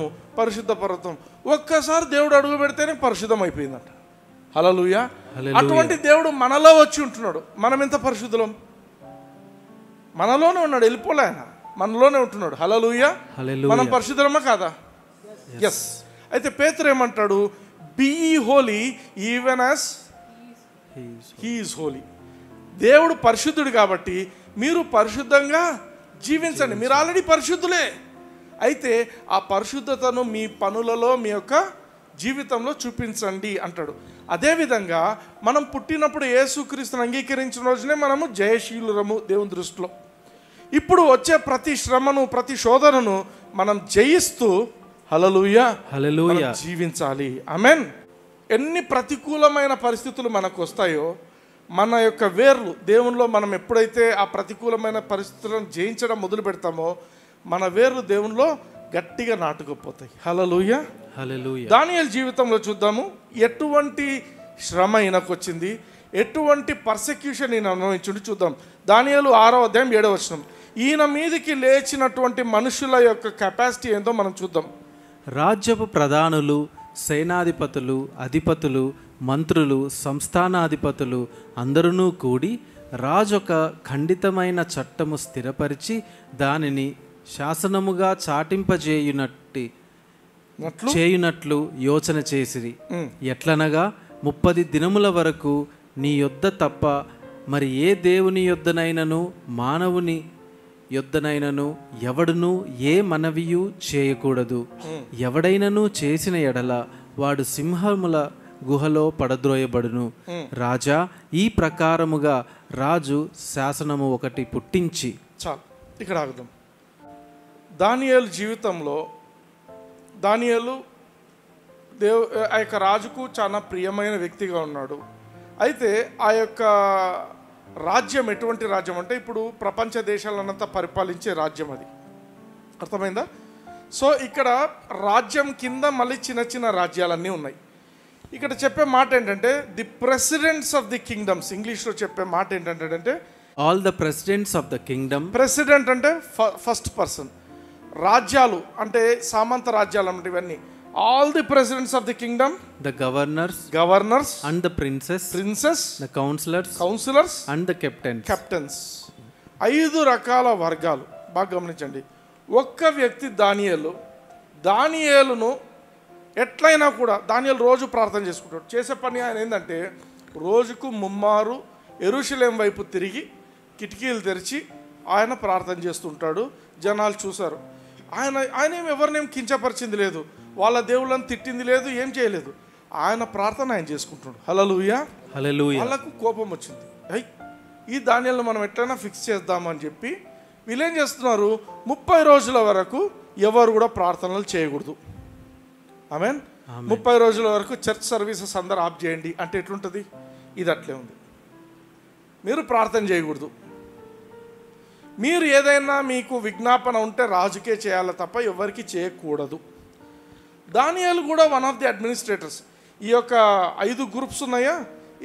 ఒక్కసారి దేవుడు అడుగు పెడితేనే పరిశుద్ధం అయిపోయిందంట. హల్లెలూయా. అటువంటి దేవుడు మనలో వచ్చి ఉంటున్నాడు. మనం ఎంత పరిశుద్ధులం? మనలోనే ఉన్నాడు, వెళ్ళిపోలే ఆయన, మనలోనే ఉంటున్నాడు. హల్లెలూయా. మనం పరిశుద్ధమా కాదా? ఎస్. అయితే పేతురు ఏమంటాడు, be holy even as he is holy. దేవుడు పరిశుద్ధుడు కాబట్టి మీరు పరిశుద్ధంగా జీవించండి. మీరు ఆల్రెడీ పరిశుద్ధులే. అయితే ఆ పరిశుద్ధతను మీ పనులలో, మీ యొక్క జీవితంలో చూపించండి అంటాడు. అదేవిధంగా మనం పుట్టినప్పుడు యేసుక్రీస్తుని అంగీకరించిన రోజునే మనము జయశీలురము దేవుని దృష్టిలో. ఇప్పుడు వచ్చే ప్రతి శ్రమను, ప్రతి శోధనను మనం జయిస్తూ హల్లెలూయా జీవించాలి. ఆమేన్. ఎన్ని ప్రతికూలమైన పరిస్థితులు మనకు వస్తాయో, మన యొక్క వేర్లు దేవునిలో మనం ఎప్పుడైతే ఆ ప్రతికూలమైన పరిస్థితులను జయించడం మొదలు పెడతామో, మన వేర్లు దేవునిలో గట్టిగా నాటుకుపోతాయి. హల్లెలూయా. హల్లెలూయా. దానియేలు జీవితంలో చూద్దాము, ఎటువంటి శ్రమ ఈయనకు వచ్చింది, ఎటువంటి పర్సెక్యూషన్ ఈయన అనుభవించుండి చూద్దాం. దానియేలు 6వ అధ్యాయం 7వ వచనం. ఈయన మీదికి లేచినటువంటి మనుషుల యొక్క కెపాసిటీ ఏందో మనం చూద్దాం. రాజ్యపు ప్రధానులు, సేనాధిపతులు, అధిపతులు, మంత్రులు, సంస్థానాధిపతులు అందరూ కూడి రాజొక ఖండితమైన చట్టము స్థిరపరిచి దానిని శాసనముగా చేయునట్లు యోచన చేసిరి. ఎట్లనగా 30 దినముల వరకు నీ యొద్ద తప్ప మరి ఏ దేవుని యొద్దనైనను మానవుని యొద్దనైనను ఎవడును ఏ మనవియు చేయకూడదు. ఎవడైనను చేసిన ఎడల వాడు సింహముల గుహలో పడద్రోయబడును. రాజా, ఈ ప్రకారముగా రాజు శాసనము ఒకటి పుట్టించి. చాలు, ఇక్కడ ఆగుదాం. దానియేలు జీవితంలో దానియేలు ఆ యొక్క రాజుకు చాలా ప్రియమైన వ్యక్తిగా ఉన్నాడు. అయితే ఆ యొక్క రాజ్యం ఎటువంటి రాజ్యం అంటే ఇప్పుడు ప్రపంచ దేశాలనంతా పరిపాలించే రాజ్యం అది. అర్థమైందా? సో ఇక్కడ రాజ్యం కింద మళ్ళీ చిన్న చిన్న రాజ్యాలన్నీ ఉన్నాయి. ఇక్కడ చెప్పే మాట ఏంటంటే the presidents of the kingdoms. ఇంగ్లీష్లో చెప్పే మాట ఏంటంటే all the presidents of the kingdom. President అంటే ఫస్ట్ పర్సన్. రాజ్యాలు అంటే సామంత రాజ్యాలు అంటే ఇవన్నీ. All the presidents of the kingdom, the governors and the princes, the councillors and the captains. 5 రకాల వర్గాలు. బాగా గమనించండి. ఒక్క వ్యక్తి దానియేలును ఎట్లయినా కూడా దానియేలు రోజు ప్రార్థన చేసుకుంటాడు. చేసే పని ఆయన ఏంటంటే రోజుకు 3 మారు యెరూషలేం వైపు తిరిగి కిటికీలు తెరిచి ఆయన ప్రార్థన చేస్తుంటాడు. జనాలు చూశారు. ఆయన ఎవరినేం కించపరిచింది లేదు, వాళ్ళ దేవుళ్ళని తిట్టింది లేదు, ఏం చేయలేదు. ఆయన ప్రార్థన ఆయన చేసుకుంటున్నాడు. హల్లెలూయా. వాళ్ళకు కోపం వచ్చింది. ఈ దానియేలును మనం ఎట్లయినా ఫిక్స్ చేద్దామని చెప్పి వీళ్ళేం చేస్తున్నారు, 30 రోజుల వరకు ఎవరు కూడా ప్రార్థనలు చేయకూడదు. ఆమేన్. 30 రోజుల వరకు చర్చ్ సర్వీసెస్ అందరు ఆఫ్ చేయండి అంటే ఎట్లుంటుంది? ఇది అట్లే ఉంది. మీరు ప్రార్థన చేయకూడదు. మీరు ఏదైనా మీకు విజ్ఞాపన ఉంటే రాజుకే చేయాలి తప్ప ఎవరికి చేయకూడదు. దానియేలు కూడా వన్ ఆఫ్ ది అడ్మినిస్ట్రేటర్స్. ఈ యొక్క 5 గ్రూప్స్ ఉన్నాయా?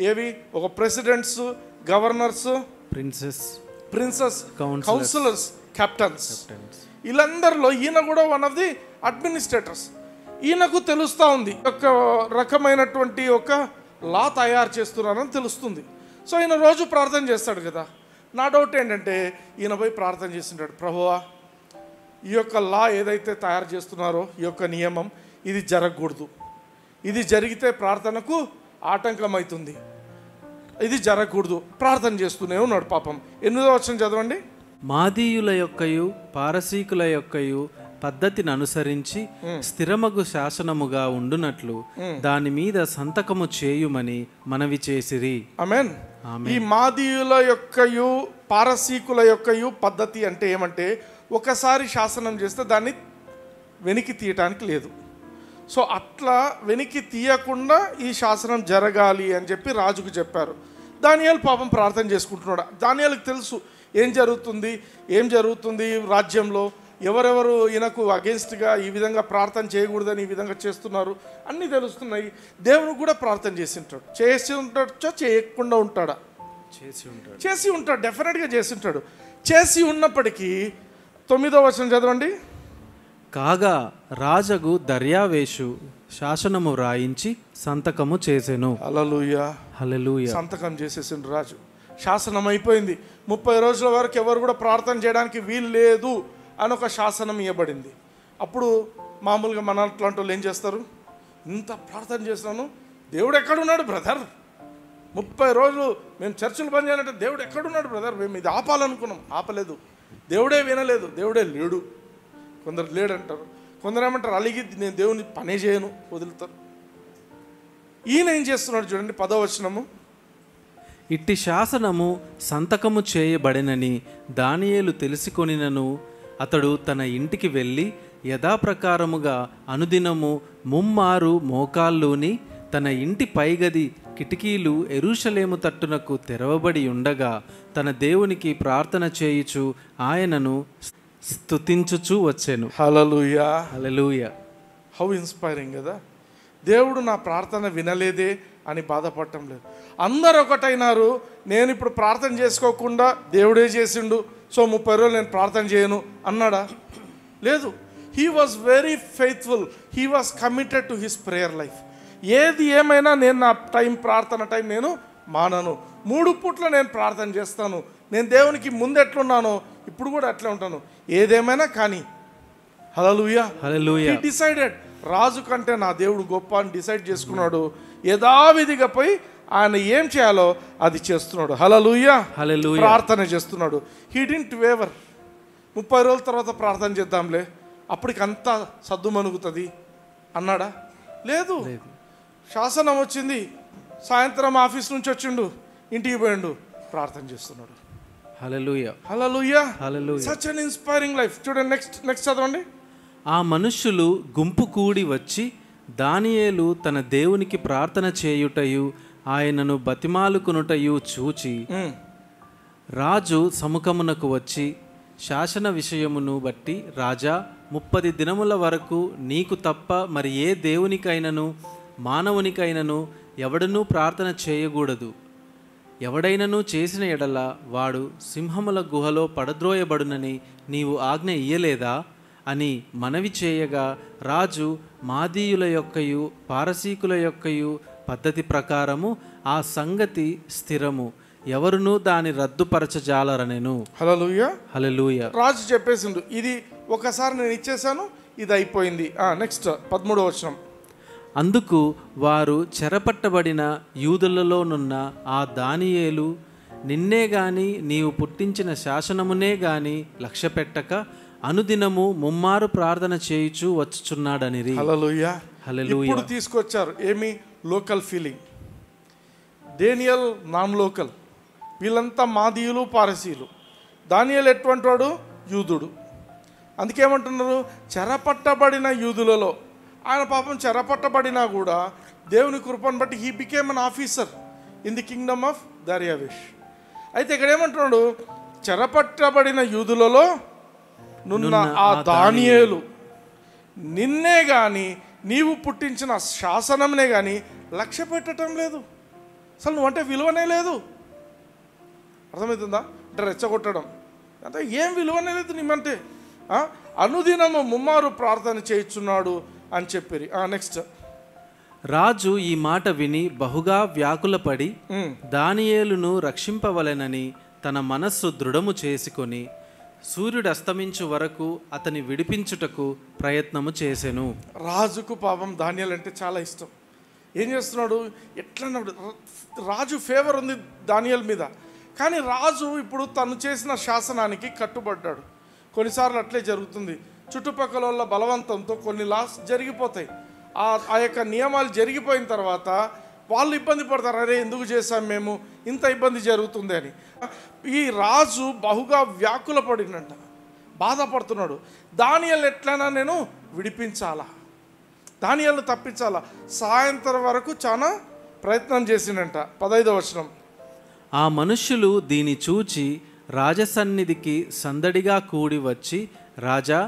ఏవి? ఒక presidents, governors, princes, councillors, captains. వీళ్ళందరిలో ఈయన కూడా వన్ ఆఫ్ ది అడ్మినిస్ట్రేటర్స్. ఈయనకు తెలుస్తూ ఉంది ఒక రకమైనటువంటి ఒక లా తయారు చేస్తున్నారని తెలుస్తుంది. సో ఈయన రోజు ప్రార్థన చేస్తాడు కదా. నా డౌట్ ఏంటంటే ఈయన పోయి ప్రార్థన చేస్తుంటాడు, ప్రభువా ఈ యొక్క లా ఏదైతే తయారు చేస్తున్నారో ఈ యొక్క నియమం ఇది జరగకూడదు, ఇది జరిగితే ప్రార్థనకు ఆటంకం అవుతుంది, ఇది జరగకూడదు. ప్రార్థన చేస్తూనే ఉన్నాడు పాపం. 8వ వచనం చదవండి. మాదీయుల యొక్కయు పారసీకుల యొక్కయు పద్ధతిని అనుసరించి స్థిరమగు శాసనముగా ఉండునట్లు దాని మీద సంతకము చేయుమని మనవి చేసిరి. ఆమేన్. ఈ మాదీయుల యొక్కయు పారసీకుల యొక్కయు పద్ధతి అంటే ఏమంటే ఒకసారి శాసనం చేస్తే దాన్ని వెనక్కి తీయటానికి లేదు. సో అట్లా వెనక్కి తీయకుండా ఈ శాసనం జరగాలి అని చెప్పి రాజుకు చెప్పారు. దానియేలు పాపం ప్రార్థన చేసుకుంటున్నాడు. దానియేలుకు తెలుసు ఏం జరుగుతుంది రాజ్యంలో, ఎవరెవరు ఈయనకు అగేన్స్ట్గా ఈ విధంగా ప్రార్థన చేయకూడదని ఈ విధంగా చేస్తున్నారు అన్నీ తెలుస్తున్నాయి. దేవుడు కూడా ప్రార్థన చేసి ఉంటాడు. చేయకుండా ఉంటాడా? చేసి ఉంటాడు. డెఫినెట్గా చేసి ఉంటాడు. చేసి ఉన్నప్పటికీ 9వ వచనం చదవండి. కాగా రాజగు దర్యావేషు శాసనము రాయించి సంతకము చేసెను. హల్లెలూయా. సంతకం చేసేసిండు రాజు. శాసనం అయిపోయింది. 30 రోజుల వరకు ఎవరు కూడా ప్రార్థన చేయడానికి వీలు లేదు అని ఒక శాసనం ఇవ్వబడింది. అప్పుడు మామూలుగా మన అట్లాంటి వాళ్ళు ఏం చేస్తారు, ఇంత ప్రార్థన చేస్తున్నాను, దేవుడు ఎక్కడున్నాడు బ్రదర్, 30 రోజులు మేము చర్చిలు బంద్ చేయాలంటే దేవుడు ఎక్కడున్నాడు బ్రదర్, మేము ఇది ఆపాలనుకున్నాం, ఆపలేదు, దేవుడే వినలేదు, దేవుడే లేడు. కొందరు లేడంటారు, కొందరు ఏమంటారు అలిగి నేను దేవుని పనే చేయను, వదులుతారు. ఈయన ఏం చేస్తున్నాడు చూడండి 10వ వచనము. ఇట్టి శాసనము సంతకము చేయబడినని దానియేలు తెలుసుకొనినను అతడు తన ఇంటికి వెళ్ళి యథాప్రకారముగా అనుదినము 3 మారు మోకాళ్ళూని తన ఇంటి పైగది కిటికీలు యెరూషలేము తట్టునకు తెరవబడి ఉండగా తన దేవునికి ప్రార్థన చేయుచు ఆయనను స్తుతించుచూ వచ్చెను. హల్లెలూయా. హల్లెలూయా. హౌ ఇన్స్పైరింగ్ కదా. దేవుడు నా ప్రార్థన వినలేదే అని బాధపడటం లేదు. అందరు ఒకటైనారు, నేను ఇప్పుడు ప్రార్థన చేసుకోకుండా దేవుడే చేసిండు, సో 30 రోజులు నేను ప్రార్థన చేయను అన్నాడా? లేదు. He was very faithful. He was committed to his prayer life. ఏది ఏమైనా నేను నా ప్రార్థన టైం నేను మానను. 3 పూట్ల నేను ప్రార్థన చేస్తాను. నేను దేవునికి ముందు ఎట్లున్నానో ఇప్పుడు కూడా అట్లే ఉంటాను, ఏదేమైనా కానీ. హల్లెలూయా. హల్లెలూయా. హీ డిసైడెడ్, రాజు కంటే నా దేవుడు గొప్ప అని డిసైడ్ చేసుకున్నాడు. యథావిధిగా పోయి ఆయన ఏం చేయాలో అది చేస్తున్నాడు. హల్లెలూయా. హల్లెలూయా. ప్రార్థన చేస్తున్నాడు. He didn't waiver. 30 రోజుల తర్వాత ప్రార్థన చేద్దాంలే, అప్పటికి అంతా సద్దుమణుగుతుంది అన్నాడా? లేదు. శాసనం వచ్చింది, సాయంత్రం ఆఫీస్ నుంచి వచ్చిండు, ఇంటికి పోయిండు, ప్రార్థన చేస్తున్నాడు. Hallelujah. Hallelujah. Hallelujah. Such an inspiring life. చూడండి, నెక్స్ట్ చదవండి. ఆ మనుష్యులు గుంపు కూడి వచ్చి దానియేలు తన దేవునికి ప్రార్థన చేయుటయు ఆయనను బతిమాలుకొనుటయు చూచి రాజు సముఖమునకు వచ్చి, శాసన విషయమును బట్టి రాజా, 30 దినముల వరకు నీకు తప్ప మరి ఏ దేవునికైనను మానవునికైనను ఎవడనూ ప్రార్థన చేయకూడదు. ఎవడైనను చేసిన ఎడల వాడు సింహముల గుహలో పడద్రోయబడునని నీవు ఆజ్ఞ ఇయ్యలేదా అని మనవి చేయగా, రాజు మాదీయుల యొక్కయు పారసీకుల యొక్కయు పద్ధతి ప్రకారము ఆ సంగతి స్థిరము, ఎవరునూ దాని రద్దుపరచజాలరనెను. హల్లెలూయా. హల్లెలూయా. రాజు చెప్పేసిండు, ఇది ఒకసారి నేను ఇచ్చేసాను, ఇది అయిపోయింది. నెక్స్ట్ 13వ వచనం. అందుకు వారు చెరపట్టబడిన యూదులలోనున్న ఆ దానియేలు నిన్నే గాని నీవు పుట్టించిన శాసనమునే గాని లక్ష్యపెట్టక అనుదినము ముమ్మారు ప్రార్థన చేయుచు వచ్చుచున్నాడనిరి. హల్లెలూయా. హల్లెలూయా. ఇప్పుడు తీసుకొచ్చారు ఏమి? Local feeling. Daniel non local, వీళ్ళంతా మాదీయులు పారసీలు. దానియేలు ఎటువంటి వాడు? యూదుడు. అందుకేమంటున్నారు? చెరపట్టబడిన యూదులలో. ఆయన పాపం చెరపట్టబడినా కూడా దేవుని కృపను బట్టి he became an officer in the kingdom of Daryavesh. అయితే ఇక్కడ ఏమంటున్నాడు? చెరపట్టబడిన యూదులలో నున్న ఆ దానియేలు నిన్నే కానీ నీవు పుట్టించిన శాసనంనే కానీ లక్ష్య పెట్టడం లేదు. అసలు నువ్వంటే విలువనే లేదు. అర్థమవుతుందా? అంటే రెచ్చగొట్టడం అంటే ఏం విలువనే లేదు నీమంటే. అనుదినము ముమ్మారు ప్రార్థన చేయుచున్నాడు అని చెప్పారు. నెక్స్ట్. రాజు ఈ మాట విని బహుగా వ్యాకులపడి దానియేలును రక్షింపవలెనని తన మనస్సు దృఢము చేసుకొని సూర్యుడు అస్తమించు వరకు అతని విడిపించుటకు ప్రయత్నము చేసెను. రాజుకు పాపం దానియేలు అంటే చాలా ఇష్టం. ఏం చేస్తున్నాడు? ఎట్లా రాజు ఫేవర్ ఉంది దానియేలు మీద, కానీ రాజు ఇప్పుడు తను చేసిన శాసనానికి కట్టుబడ్డాడు. కొన్నిసార్లు అట్లే జరుగుతుంది. చుట్టుపక్కల వాళ్ళ బలవంతంతో కొన్ని లాస్ జరిగిపోతాయి. ఆ యొక్క నియమాలు జరిగిపోయిన తర్వాత వాళ్ళు ఇబ్బంది పడతారు, అరే ఎందుకు చేశాం మేము, ఇంత ఇబ్బంది జరుగుతుంది అని. ఈ రాజు బహుగా వ్యాకుల పడినంట, బాధపడుతున్నాడు. దానియేలు ఎట్లైనా నేను విడిపించాలా, దానియేలును తప్పించాలా. సాయంత్రం వరకు చాలా ప్రయత్నం చేసిండంట. 15వ వచనం. ఆ మనుష్యులు దీని చూచి రాజసన్నిధికి సందడిగా కూడి వచ్చి, రాజా,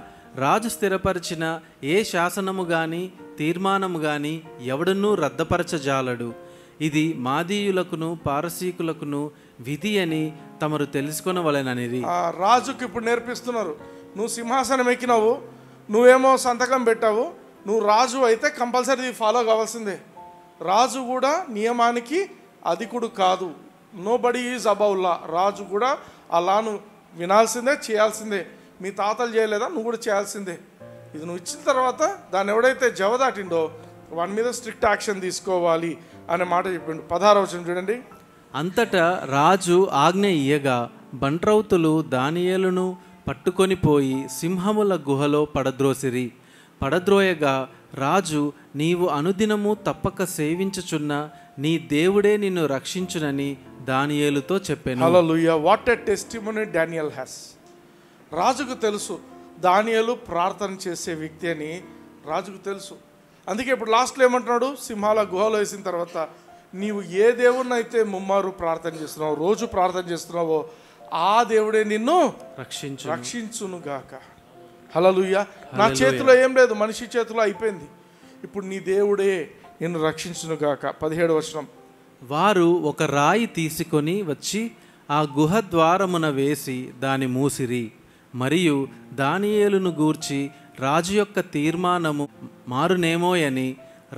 రాజు స్థిరపరిచిన ఏ శాసనము గాని తీర్మానము గాని ఎవడనూ రద్దపరచజాలడు. ఇది మాదీయులకును పారసీకులకును విధి అని తమరు తెలుసుకొనవలెననిరి. రాజుకి ఇప్పుడు నేర్పిస్తున్నారు, నువ్వు సింహాసనం ఎక్కినావు, నువ్వేమో సంతకం పెట్టావు, నువ్వు రాజు అయితే కంపల్సరీ ఫాలో కావాల్సిందే. రాజు కూడా నియమానికి అధికుడు కాదు. నో బడీ ఈజ్ అబౌవ్ లా. రాజు కూడా ఆ లాను వినాల్సిందే, చేయాల్సిందే. మీ తాతలు చేయలేదా, నువ్వు కూడా చేయాల్సిందే. ఇది నువ్వు ఇచ్చిన తర్వాత దాన్ని ఎవడైతే జవదాటిండో వాని మీద స్ట్రిక్ట్ యాక్షన్ తీసుకోవాలి అనే మాట చెప్పిండు. 16వ వచనం చూడండి. అంతటా రాజు ఆజ్ఞ ఇయ్యగా బంట్రౌతులు దానియేలును పట్టుకొని పోయి సింహముల గుహలో పడద్రోసిరి. పడద్రోయగా రాజు, నీవు అనుదినము తప్పక సేవించుచున్న నీ దేవుడే నిన్ను రక్షించునని దానియేలుతో చెప్పాను. Hallelujah. What a testimony Daniel has. రాజుకు తెలుసు దానియేలు ప్రార్థన చేసే వ్యక్తి అని రాజుకు తెలుసు. అందుకే ఇప్పుడు లాస్ట్లో ఏమంటున్నాడు? సింహాల గుహలో వేసిన తర్వాత నీవు ఏ దేవుణ్ణి అయితే ముమ్మారు ప్రార్థన చేస్తున్నావో, రోజు ప్రార్థన చేస్తున్నావో, ఆ దేవుడే నిన్ను రక్షించును గాక. హల్లెలూయా. నా చేతిలో ఏం లేదు, మనిషి చేతిలో అయిపోయింది. ఇప్పుడు నీ దేవుడే నిన్ను రక్షించును గాక. 17వ వచనం. వారు ఒక రాయి తీసుకొని వచ్చి ఆ గుహ ద్వారమున వేసి దాని మూసిరి. మరియు దానియేలును గూర్చి రాజు యొక్క తీర్మానము మారునేమోయని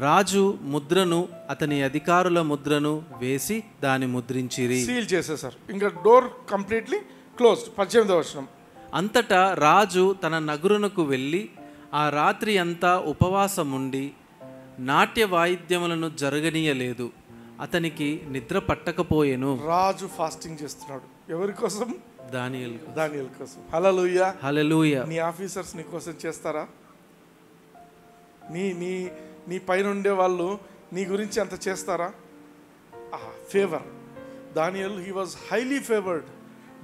రాజు ముద్రను అతని అధికారుల ముద్రను వేసి దాని ముద్రించిరి. సీల్ చేసేసారు. ఇంకా డోర్ కంప్లీట్లీ క్లోజ్డ్. 18వ వచనం. అంతటా రాజు తన నగరునకు వెళ్ళి ఆ రాత్రి అంతా ఉపవాసముండి నాట్య వాయిద్యములను జరగనీయలేదు. అతనికి నిద్ర పట్టకపోయెను. రాజు ఫాస్టింగ్ చేస్తున్నాడు. ఎవరి కోసం? దానియేలు కోసం. హల్లెలూయా. హల్లెలూయా. నీ ఆఫీసర్స్ నీ కోసం చేస్తారా? నీ నీ నీ పైన ఉండే వాళ్ళు నీ గురించి అంత చేస్తారా? Favour. Daniel he was highly favoured.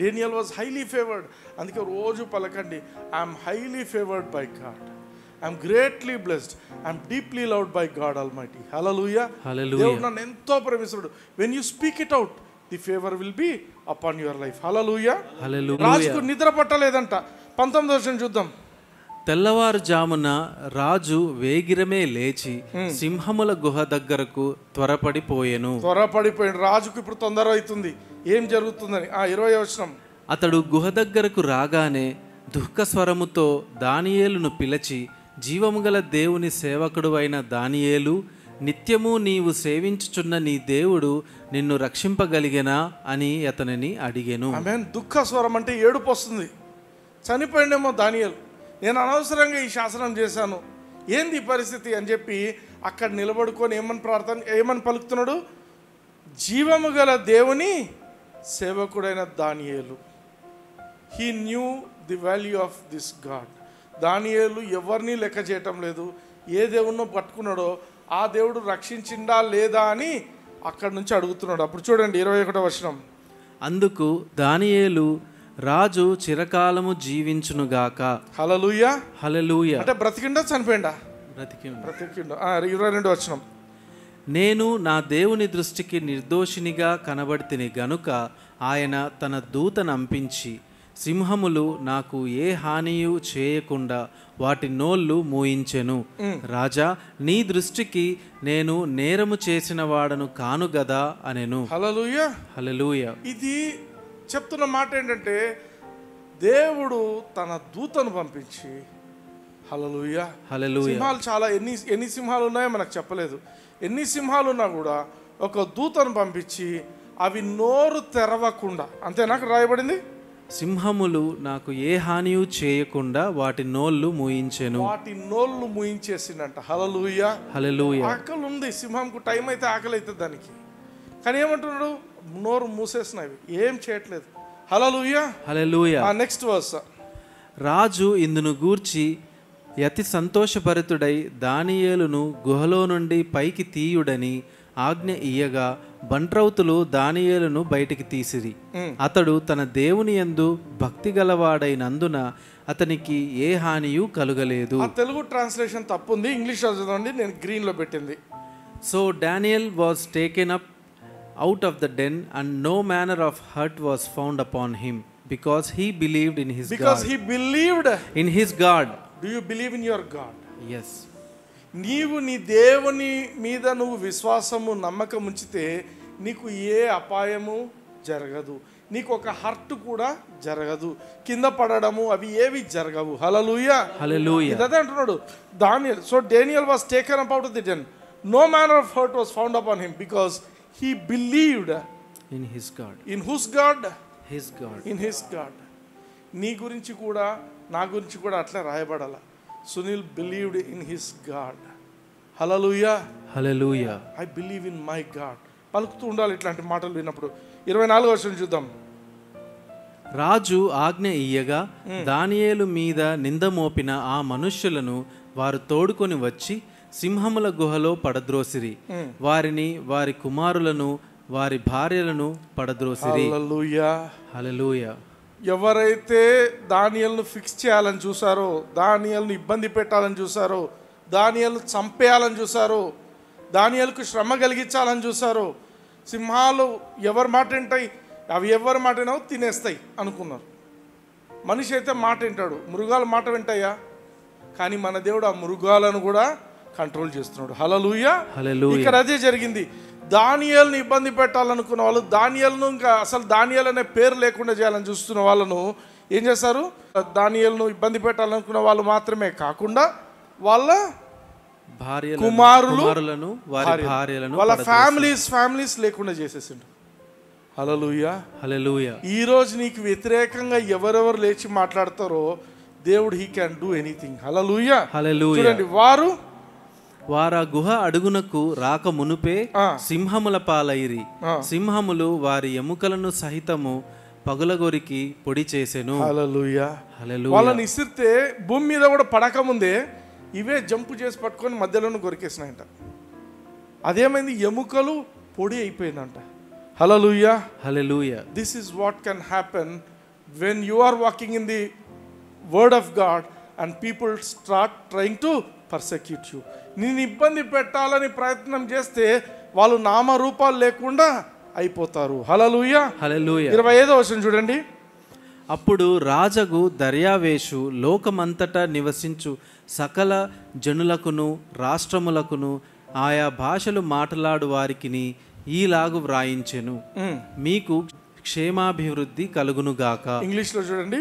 Daniel was highly favoured. అందుకే రోజు పలకండి, I'm highly favoured by God, I'm greatly blessed, I'm deeply loved by God almighty. Hallelujah. దేవుడు నన్ను ఎంతో ప్రేమిస్తాడు. When you speak it out, the favour will be upon your life. Hallelujah. రాజుకు నిద్ర పట్టలేదంట. 19వ వచనం చూద్దాం. తెల్లవారుజామున రాజు వేగిరమే లేచి సింహముల గుహ దగ్గరకు త్వరపడిపోయెను. రాజుకు ఇప్పుడు తొందర అవుతుంది, ఏం జరుగుతుందని. 20వ వచనం. అతడు గుహ దగ్గరకు రాగానే దుఃఖ స్వరముతో దానియేలును పిలిచి, జీవము గల దేవుని సేవకుడు అయిన దానియేలు, నిత్యము నీవు సేవించుచున్న నీ దేవుడు నిన్ను రక్షింపగలిగెనా అని అతనిని అడిగెను. ఆమేన్. దుఃఖ స్వరం అంటే ఏడుపు వస్తుంది. చనిపోయిండేమో దానియేలు, నేను అనవసరంగా ఈ శాసనం చేశాను, ఏంది ఈ పరిస్థితి అని చెప్పి అక్కడ నిలబడుకొని ఏమని పలుకుతున్నాడు? జీవము గల దేవుని సేవకుడైన దానియేలు. He knew the value of this God. దానియేలు ఎవరిని లెక్క చేయటం లేదు. ఏ దేవుణ్ణో పట్టుకున్నాడో ఆ దేవుడు రక్షించిండా లేదా అని అక్కడి నుంచి అడుగుతున్నాడు. అప్పుడు చూడండి 21వ వచనం. అందుకు దానియేలు, రాజు చిరకాలము జీవించునుగాక. హల్లెలూయా. హల్లెలూయా. అంటే బ్రతికిండా చనిపోయిండా? బ్రతికిండు. 22వ వచనం. నేను నా దేవుని దృష్టికి నిర్దోషినిగా కనబడితిని గనుక ఆయన తన దూతను పంపించి సింహములు నాకు ఏ హానియు చేయకుండా వాటి నోళ్ళు మూయించెను. రాజా, నీ దృష్టికి నేను నేరము చేసిన వాడను కాను గదా అనెను. హల్లెలూయా. హల్లెలూయా. ఇది చెప్తున్న మాట ఏంటంటే, దేవుడు తన దూతను పంపించి, హల్లెలూయా. హల్లెలూయా. సింహాలు చాలా ఎన్ని సింహాలు ఉన్నాయో మనకు చెప్పలేదు. ఎన్ని సింహాలు ఉన్నా కూడా ఒక దూతను పంపించి అవి నోరు తెరవకుండా, అంతే నాకు రాయబడింది, సింహములు నాకు ఏ హానియు చేయకుండా వాటి నోళ్ళు మూయించెను. వాటి నోళ్ళు మూయించేసిందంట. హల్లెలూయా. హల్లెలూయా. ఆకలి ఉంది సింహంకు, టైం అయితే ఆకలి అవుతుంది దానికి, కానీ ఏమంటున్నాడు? నోరు మూసేసినవి, ఏం చేయట్లేదు. హల్లెలూయా. హల్లెలూయా. Next verse. రాజు ఇందును గూర్చి అతి సంతోషభరితుడై దానియేలును గుహలో నుండి పైకి తీయుడని ఆజ్ఞ ఇయ్యగా బంట్రౌతులు దానియేలును బయటికి తీసిరి. అతడు తన దేవుని యందు భక్తి గలవాడైనందున అతనికి ఏ హానియు కలుగలేదు. తెలుగు ట్రాన్స్లేషన్ తప్పుంది, ఇంగ్లీష్ చదవండి, నేను గ్రీన్ లో పెట్టింది. So Daniel was taken up out of the den, and no manner of hurt was found upon him, because he believed in his God. He believed in his God. Do you believe in your God? Yes. నీవు నీ దేవుని మీద నువ్వు విశ్వాసము నమ్మకం ఉంచితే నీకు ఏ అపాయము జరగదు, నీకు ఒక హర్ట్ కూడా జరగదు, కింద పడడము అవి ఏవి జరగవు. హల్లెలూయా. హల్లెలూయా. ఇదే అంటున్నాడు Daniel. So Daniel was taken up out of the den. No manner of hurt was found upon him, because he believed in his God. In whose God? His God. In his God. నీ గురించి కూడా నా గురించి కూడా అట్లా రాయబడాల. Sunil believed in his God. Hallelujah. Hallelujah. I believe in my God. పలుకుతూ ఉండాలి ఇట్లాంటి మాటలు విన్నప్పుడు. 24వ వచనం చూద్దాం. రాజు ఆజ్ఞ ఇయ్యగా దానియేలు మీద నింద మోపిన ఆ మనుష్యులను వారు తోడుకొని వచ్చి సింహముల గుహలో పడద్రోసిరి. వారిని, వారి కుమారులను, వారి భార్యలను పడద్రోసిరి. హల్లెలూయా. హల్లెలూయా. ఎవరైతే దానియేలును ఫిక్స్ చేయాలని చూసారో, దానియేలును ఇబ్బంది పెట్టాలని చూసారో, దానియేలును చంపేయాలని చూసారో, దానియేలుకు శ్రమ కలిగించాలని చూసారో, సింహాలు ఎవరి మాట వింటాయి, అవి ఎవరి మాట వినవు, తినేస్తాయి అనుకున్నారు. మనిషి అయితే మాట వింటాడు, మృగాలు మాట వింటాయా? కానీ మన దేవుడు ఆ మృగాలను కూడా కంట్రోల్ చేస్తున్నాడు. హల్లెలూయా. ఇక్కడ అదే జరిగింది. దానియేలుని ఇబ్బంది పెట్టాలనుకున్న వాళ్ళు, దానియేలును ఇంకా అసలు దానియేలు అనే పేరు లేకుండా చేయాలని చూస్తున్న వాళ్ళను ఏం చేస్తారు? దానియేలును ఇబ్బంది పెట్టాలనుకున్న వాళ్ళు మాత్రమే కాకుండా వాళ్ళ కుమారులను, వాళ్ళ ఫ్యామిలీస్ లేకుండా చేసేసిండు. హల్లెలూయా. హల్లెలూయా. ఈ రోజు నీకు వ్యతిరేకంగా ఎవరెవరు లేచి మాట్లాడతారో దేవుడు హీ క్యాన్ డూ ఎనీథింగ్. హల్లెలూయా. చూడండి, వారు గుహ అడుగునకు రాక మునుపే సింహముల పాలైరి. సింహములు వారి ఎముకలను సహితము పగులగొరికి పొడి చేసెను. హల్లెలూయా. వాళ్ళని ఇసిరితే భూమి మీద కూడా పడక ముందే ఇవే జంపు చేసి పట్టుకొని మధ్యలోనే కొరికేసినాయంట. అదేమైంది? ఎముకలు పొడి అయిపోయిందంట. Hallelujah. Hallelujah. This is what can happen when you are walking in the word of God and people start trying to persecute you. నేను ఇబ్బంది పెట్టాలని ప్రయత్నం చేస్తే వాళ్ళు నామరూపాలు లేకుండా అయిపోతారు. హల్లెలూయా. హల్లెలూయా. 25వ వచనం చూడండి. అప్పుడు రాజగు దర్యావేషు లోకమంతటా నివసించు సకల జనులకును రాష్ట్రములకును ఆయా భాషలు మాట్లాడు వారికిని ఈలాగు వ్రాయించెను, మీకు క్షేమాభివృద్ధి కలుగునుగాక. ఇంగ్లీష్ లో చూడండి,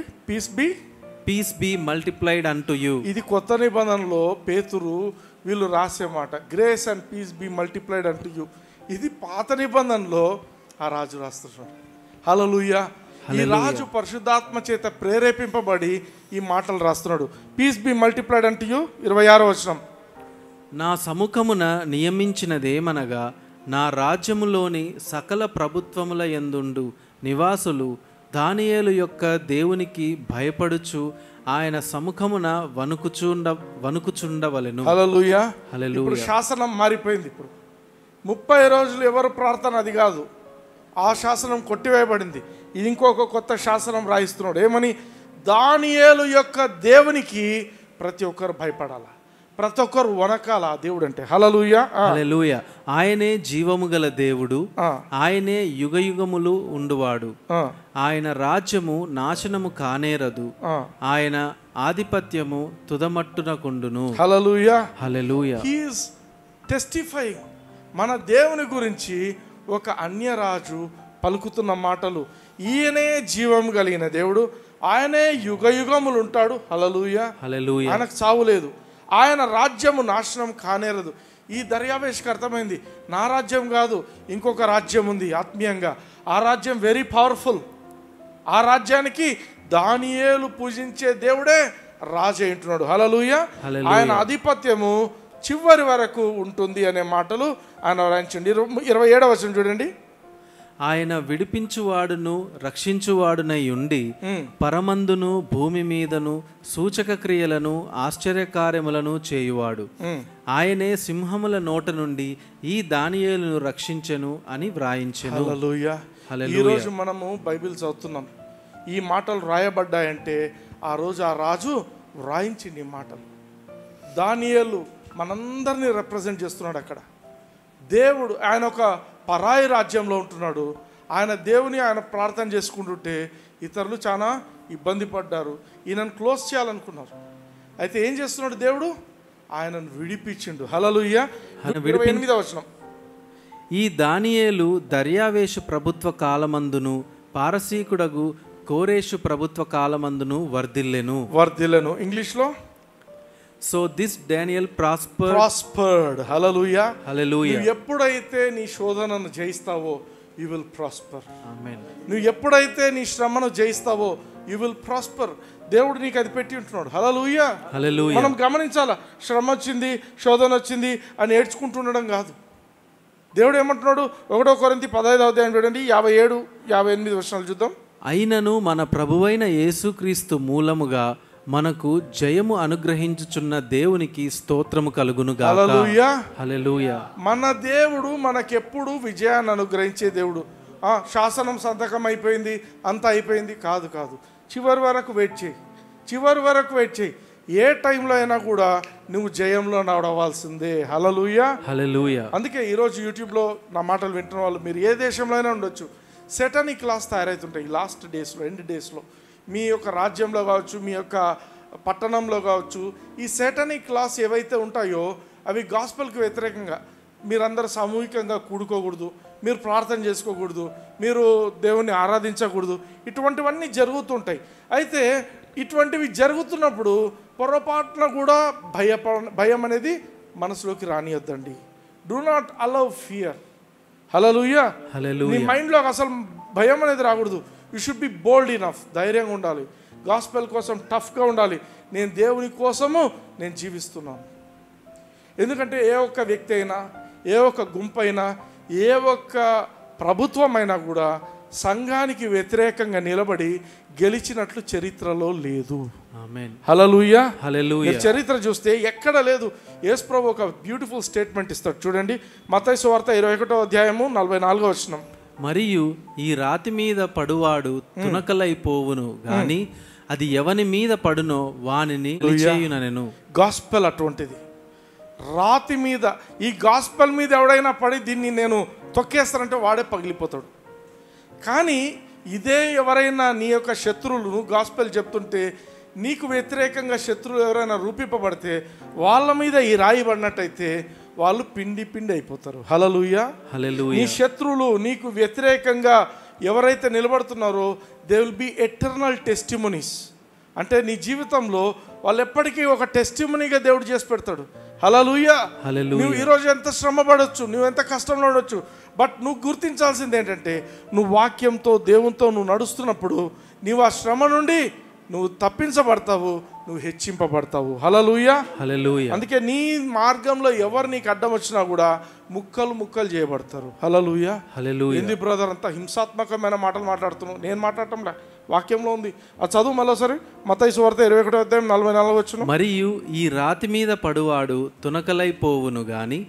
peace be multiplied unto you. ఇది కొత్త నిబంధనలో పేతురు వీళ్ళు రాసే మాట, grace and peace be multiplied unto you. ఇది పాత నిబంధనలో ఆ రాజు రాస్తున్నాడు. హల్లెలూయా. ఈ రాజు పరిశుద్ధాత్మ చేత ప్రేరేపింపబడి ఈ మాటలు రాస్తున్నాడు. Peace be multiplied unto you. 26వ వచనం. నా సముఖమున నియమించినదేమనగా నా రాజ్యములోని సకల ప్రభుత్వముల యందుండు నివాసులు దానియేలు యొక్క దేవునికి భయపడుచు ఆయన సముఖమున వణుకుచుండవలెను. హల్లెలూయా. ఇప్పుడు శాసనం మారిపోయింది. ఇప్పుడు 30 రోజులు ఎవరు ప్రార్థన, అది కాదు. ఆ శాసనం కొట్టివేయబడింది. ఇది ఇంకొక కొత్త శాసనం రాయిస్తున్నాడు. ఏమని? దానియేలు యొక్క దేవునికి ప్రతి ఒక్కరు భయపడాల, ప్రతి ఒక్కరు వనకాల. దేవుడు అంటే హల్లెలూయా. హల్లెలూయా. ఆయనే జీవము గల దేవుడు, ఆయనే యుగయుగములు ఉండువాడు. ఆయన రాజ్యము నాశనము కానేరదు, ఆయన ఆధిపత్యము తుదమట్టునకుండును. హల్లెలూయా. హల్లెలూయా. He is testifying. మన దేవుని గురించి ఒక అన్యరాజు పలుకుతున్న మాటలు. ఈయనే జీవం కలిగిన దేవుడు, ఆయనే యుగయుగములు ఉంటాడు. హల్లెలూయా. హల్లెలూయా. ఆయనకు చావు లేదు, ఆయన రాజ్యము నాశనం కానేరదు. ఈ దర్యావేష్కి అర్థమైంది, నా రాజ్యం కాదు, ఇంకొక రాజ్యం ఉంది ఆత్మీయంగా. ఆ రాజ్యం వెరీ పవర్ఫుల్. ఆ రాజ్యానికి దానియేలు పూజించే దేవుడే రాజు అంటున్నాడు. హల్లెలూయా. ఆయన ఆధిపత్యము చివరి వరకు ఉంటుంది అనే మాటలు ఆయన రాయించండి. 27వ వచనం చూడండి. ఆయన విడిపించువాడును రక్షించువాడునై ఉండి పరమందును భూమి మీదను సూచక క్రియలను ఆశ్చర్యకార్యములను చేయువాడు. ఆయనే సింహముల నోట నుండి ఈ దానియేలును రక్షించెను అని వ్రాయించెను. హల్లెలూయా. ఈ రోజు మనము బైబిల్ చదువుతున్నాం. ఈ మాటలు రాయబడ్డాయంటే ఆ రోజు ఆ రాజు వ్రాయించింది ఈ మాటలు. దానియేలు మనందరినీ రిప్రజెంట్ చేస్తున్నాడు అక్కడ. దేవుడు ఆయన ఒక పరాయి రాజ్యంలో ఉంటున్నాడు. ఆయన దేవుని ఆయన ప్రార్థన చేసుకుంటుంటే ఇతరులు చాలా ఇబ్బంది పడ్డారు. ఈయనను క్లోజ్ చేయాలనుకున్నారు. అయితే ఏం చేస్తున్నాడు దేవుడు? ఆయనను విడిపించిండు. హల్లెలూయా. 28వ వచనం. ఈ దానియేలు దర్యావేషు ప్రభుత్వ కాలమందును పారసీకుడగు కోరేషు ప్రభుత్వ కాలమందును వర్ధిల్లెను. ఇంగ్లీష్లో సో దిస్ డానియల్ ప్రాస్పర్డ్. హల్లెలూయా. హల్లెలూయా. నువ్వు ఎప్పుడైతే నీ శోధనను జయిస్తావో యు విల్ ప్రాస్పర్. ఆమేన్. నువ్వు ఎప్పుడైతే నీ శ్రమను జయిస్తావో యు విల్ ప్రాస్పర్. దేవుడు నీకు అది పెట్టి ఉంటున్నాడు. హల్లెలూయా. హల్లెలూయా. మనం గమనించాలా, శ్రమ వచ్చింది, శోధన వచ్చింది అని ఏడ్చుకుంటుండడం కాదు. దేవుడు ఏమంటున్నాడు? 1 కొరింథీ 15వ అధ్యాయం చూడండి, 57, 58 వచనాలు చూద్దాం. అయినను మన ప్రభువైన యేసుక్రీస్తు మూలముగా మనకు జయము అనుగ్రహించుచున్న దేవునికి స్తోత్రము కలుగునుగాక. హల్లెలూయా. హల్లెలూయా. మన దేవుడు మనకెప్పుడు విజయాన్ని అనుగ్రహించే దేవుడు. శాసనం సంతకం అయిపోయింది, అంతా అయిపోయింది కాదు. చివరి వరకు వెయిట్ చేయి. ఏ టైంలో అయినా కూడా నువ్వు జయంలో నడవాల్సిందే. హల్లెలూయా. హల్లెలూయా. అందుకే ఈరోజు యూట్యూబ్లో నా మాటలు వింటున్న వాళ్ళు మీరు ఏ దేశంలో అయినా ఉండొచ్చు, సెటానిక్ క్లాస్ తయారవుతుంటాయి. లాస్ట్ డేస్లో, ఎండ్ డేస్లో మీ యొక్క రాజ్యంలో కావచ్చు, మీ యొక్క పట్టణంలో కావచ్చు, ఈ సాటానిక్ లాస్ ఏవైతే ఉంటాయో అవి గాస్పెల్కి వ్యతిరేకంగా. మీరందరూ సామూహికంగా కూడుకోకూడదు, మీరు ప్రార్థన చేసుకోకూడదు, మీరు దేవుణ్ణి ఆరాధించకూడదు, ఇటువంటివన్నీ జరుగుతుంటాయి. అయితే ఇటువంటివి జరుగుతున్నప్పుడు పొరపాటున కూడా భయం అనేది మనసులోకి రానియొద్దండి. Do not allow fear. Hallelujah. నీ మైండ్లోకి అసలు భయం అనేది రాకూడదు. You should be bold enough. ధైర్యంగా ఉండాలి, గాస్పెల్ కోసం టఫ్గా ఉండాలి. నేను దేవుని కోసము నేను జీవిస్తున్నాను. ఎందుకంటే ఏ ఒక్క వ్యక్తి అయినా, ఏ ఒక్క గుంపు అయినా, ఏ ఒక్క ప్రభుత్వం అయినా కూడా సంఘానికి వ్యతిరేకంగా నిలబడి గెలిచినట్లు చరిత్రలో లేదు. హల్లెలూయా. చరిత్ర చూస్తే ఎక్కడ లేదు. యేసు ప్రభు ఒక బ్యూటిఫుల్ స్టేట్మెంట్ ఇస్తాడు చూడండి. మత్తయి సువార్త 21వ అధ్యాయము 44వ వచనం. మరియు ఈ రాతి మీద పడువాడు తునకలైపోవును గాని అది ఎవని మీద పడునో వానిని నిలిచేయుననెను. గాస్పెల్ అటువంటిది. రాతి మీద, ఈ గాస్పెల్ మీద ఎవడైనా పడి దీన్ని నేను తొక్కేస్తానంటే వాడే పగిలిపోతాడు. కానీ ఇదే ఎవరైనా నీ యొక్క శత్రువులు గాస్పెల్ చెప్తుంటే నీకు వ్యతిరేకంగా శత్రువులు ఎవరైనా రూపింపబడితే వాళ్ళ మీద ఈ రాయి పడినట్టయితే వాళ్ళు పిండి పిండి అయిపోతారు. హల్లెలూయా. నీ శత్రువులు నీకు వ్యతిరేకంగా ఎవరైతే నిలబడుతున్నారో they will be eternal testimonies. అంటే నీ జీవితంలో వాళ్ళు ఎప్పటికీ ఒక టెస్టిమోనీగా దేవుడు చేసి పెడతాడు. హల్లెలూయా. నువ్వు ఈరోజు ఎంత శ్రమ పడవచ్చు, నువ్వు ఎంత కష్టంలో ఉండొచ్చు, బట్ నువ్వు గుర్తించాల్సింది ఏంటంటే నువ్వు వాక్యంతో దేవునితో నువ్వు నడుస్తున్నప్పుడు నీవు ఆ శ్రమ నుండి నువ్వు తప్పించబడతావు, నువ్వు హెచ్చింపబడతావు. హల్లెలూయా. అందుకే నీ మార్గంలో ఎవరు నీకు అడ్డం వచ్చినా కూడా ముక్కలు ముక్కలు చేయబడతారు. హల్లెలూయా. ఏంది బ్రదర్ అంతా హింసాత్మకమైన మాటలు మాట్లాడుతున్నావు? నేను మాట్లాడటంలా, వాక్యంలో ఉంది. ఆ చదువు మళ్ళీసారి. మత్తయి సువార్త 21వ అధ్యాయం 44వ వచనం. మరియు ఈ రాతి మీద పడువాడు తునకలైపోవును గాని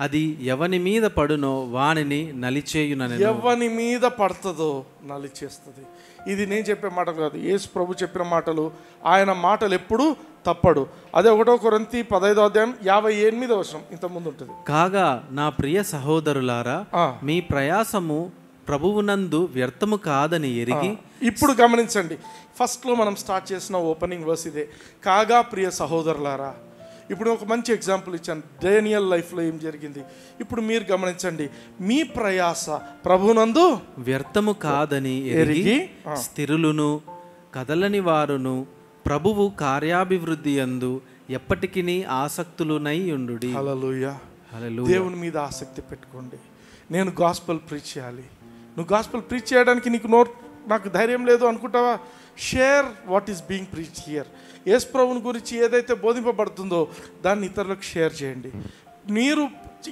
అది ఎవని మీద పడునో వానిని నలిచేయుననెను. ఎవని మీద పడుతుందో నలిచేస్తుంది. ఇది నేను చెప్పే మాట కాదు, యేసు ప్రభు చెప్పిన మాటలు. ఆయన మాటలు ఎప్పుడు తప్పడు. అదే 1 కొరింథీ 15వ అధ్యాయం 58వ వచనం ఇంతకుముందు ఉంటుంది. కాగా నా ప్రియ సహోదరులారా, మీ ప్రయాసము ప్రభువునందు వ్యర్థము కాదని ఎరిగి. ఇప్పుడు గమనించండి, ఫస్ట్లో మనం స్టార్ట్ చేసిన ఓపెనింగ్ వర్స్ ఇదే, కాగా ప్రియ సహోదరులారా. ఇప్పుడు ఒక మంచి ఎగ్జాంపుల్ ఇచ్చాను, డేనియల్ లైఫ్లో ఏం జరిగింది. ఇప్పుడు మీరు గమనించండి, మీ ప్రయాస ప్రభునందు వ్యర్థము కాదని ఎరిగి స్థిరులును కదలని వారును ప్రభువు కార్యాభివృద్ధి యందు ఎప్పటికీ ఆసక్తులునై ఉండుడి. హల్లెలూయా. దేవుని మీద ఆసక్తి పెట్టుకోండి. నేను గాస్పెల్ ప్రీచ్ చేయాలి. నువ్వు గాస్పెల్ ప్రీచ్ చేయడానికి నాకు ధైర్యం లేదు అనుకుంటావా? Share what is being preach here. Yesu ప్రభువుని గురించి ఏదైతే బోధింపబడుతుందో దాన్ని ఇతరులకు షేర్ చేయండి. మీరు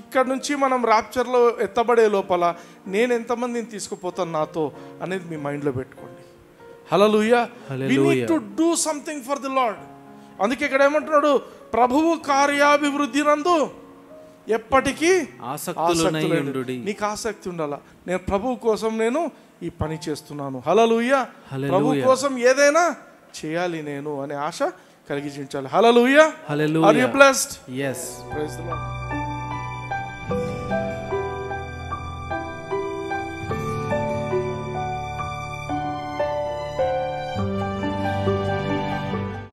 ఇక్కడ నుంచి మనం ర్యాప్చర్లో ఎత్తబడే లోపల నేను ఎంతమందిని తీసుకుపోతాను నాతో అనేది మీ మైండ్లో పెట్టుకోండి. Hallelujah. We need to do something for the Lord. అందుకే ఇక్కడ ఏమంటున్నాడు, ప్రభువు కార్యాభివృద్ధి నందు ఎప్పటికీ ఆసక్తులుండుడి. నీకు ఆసక్తి ఉండాలా, నేను ప్రభువు కోసం నేను ఈ పని చేస్తున్నాను. హల్లెలూయా. ప్రభు కోసం ఏదైనా చేయాలి నేను అనే ఆశ కలిగించాలి. హల్లెలూయా. Are you blessed? Yes. Praise the Lord.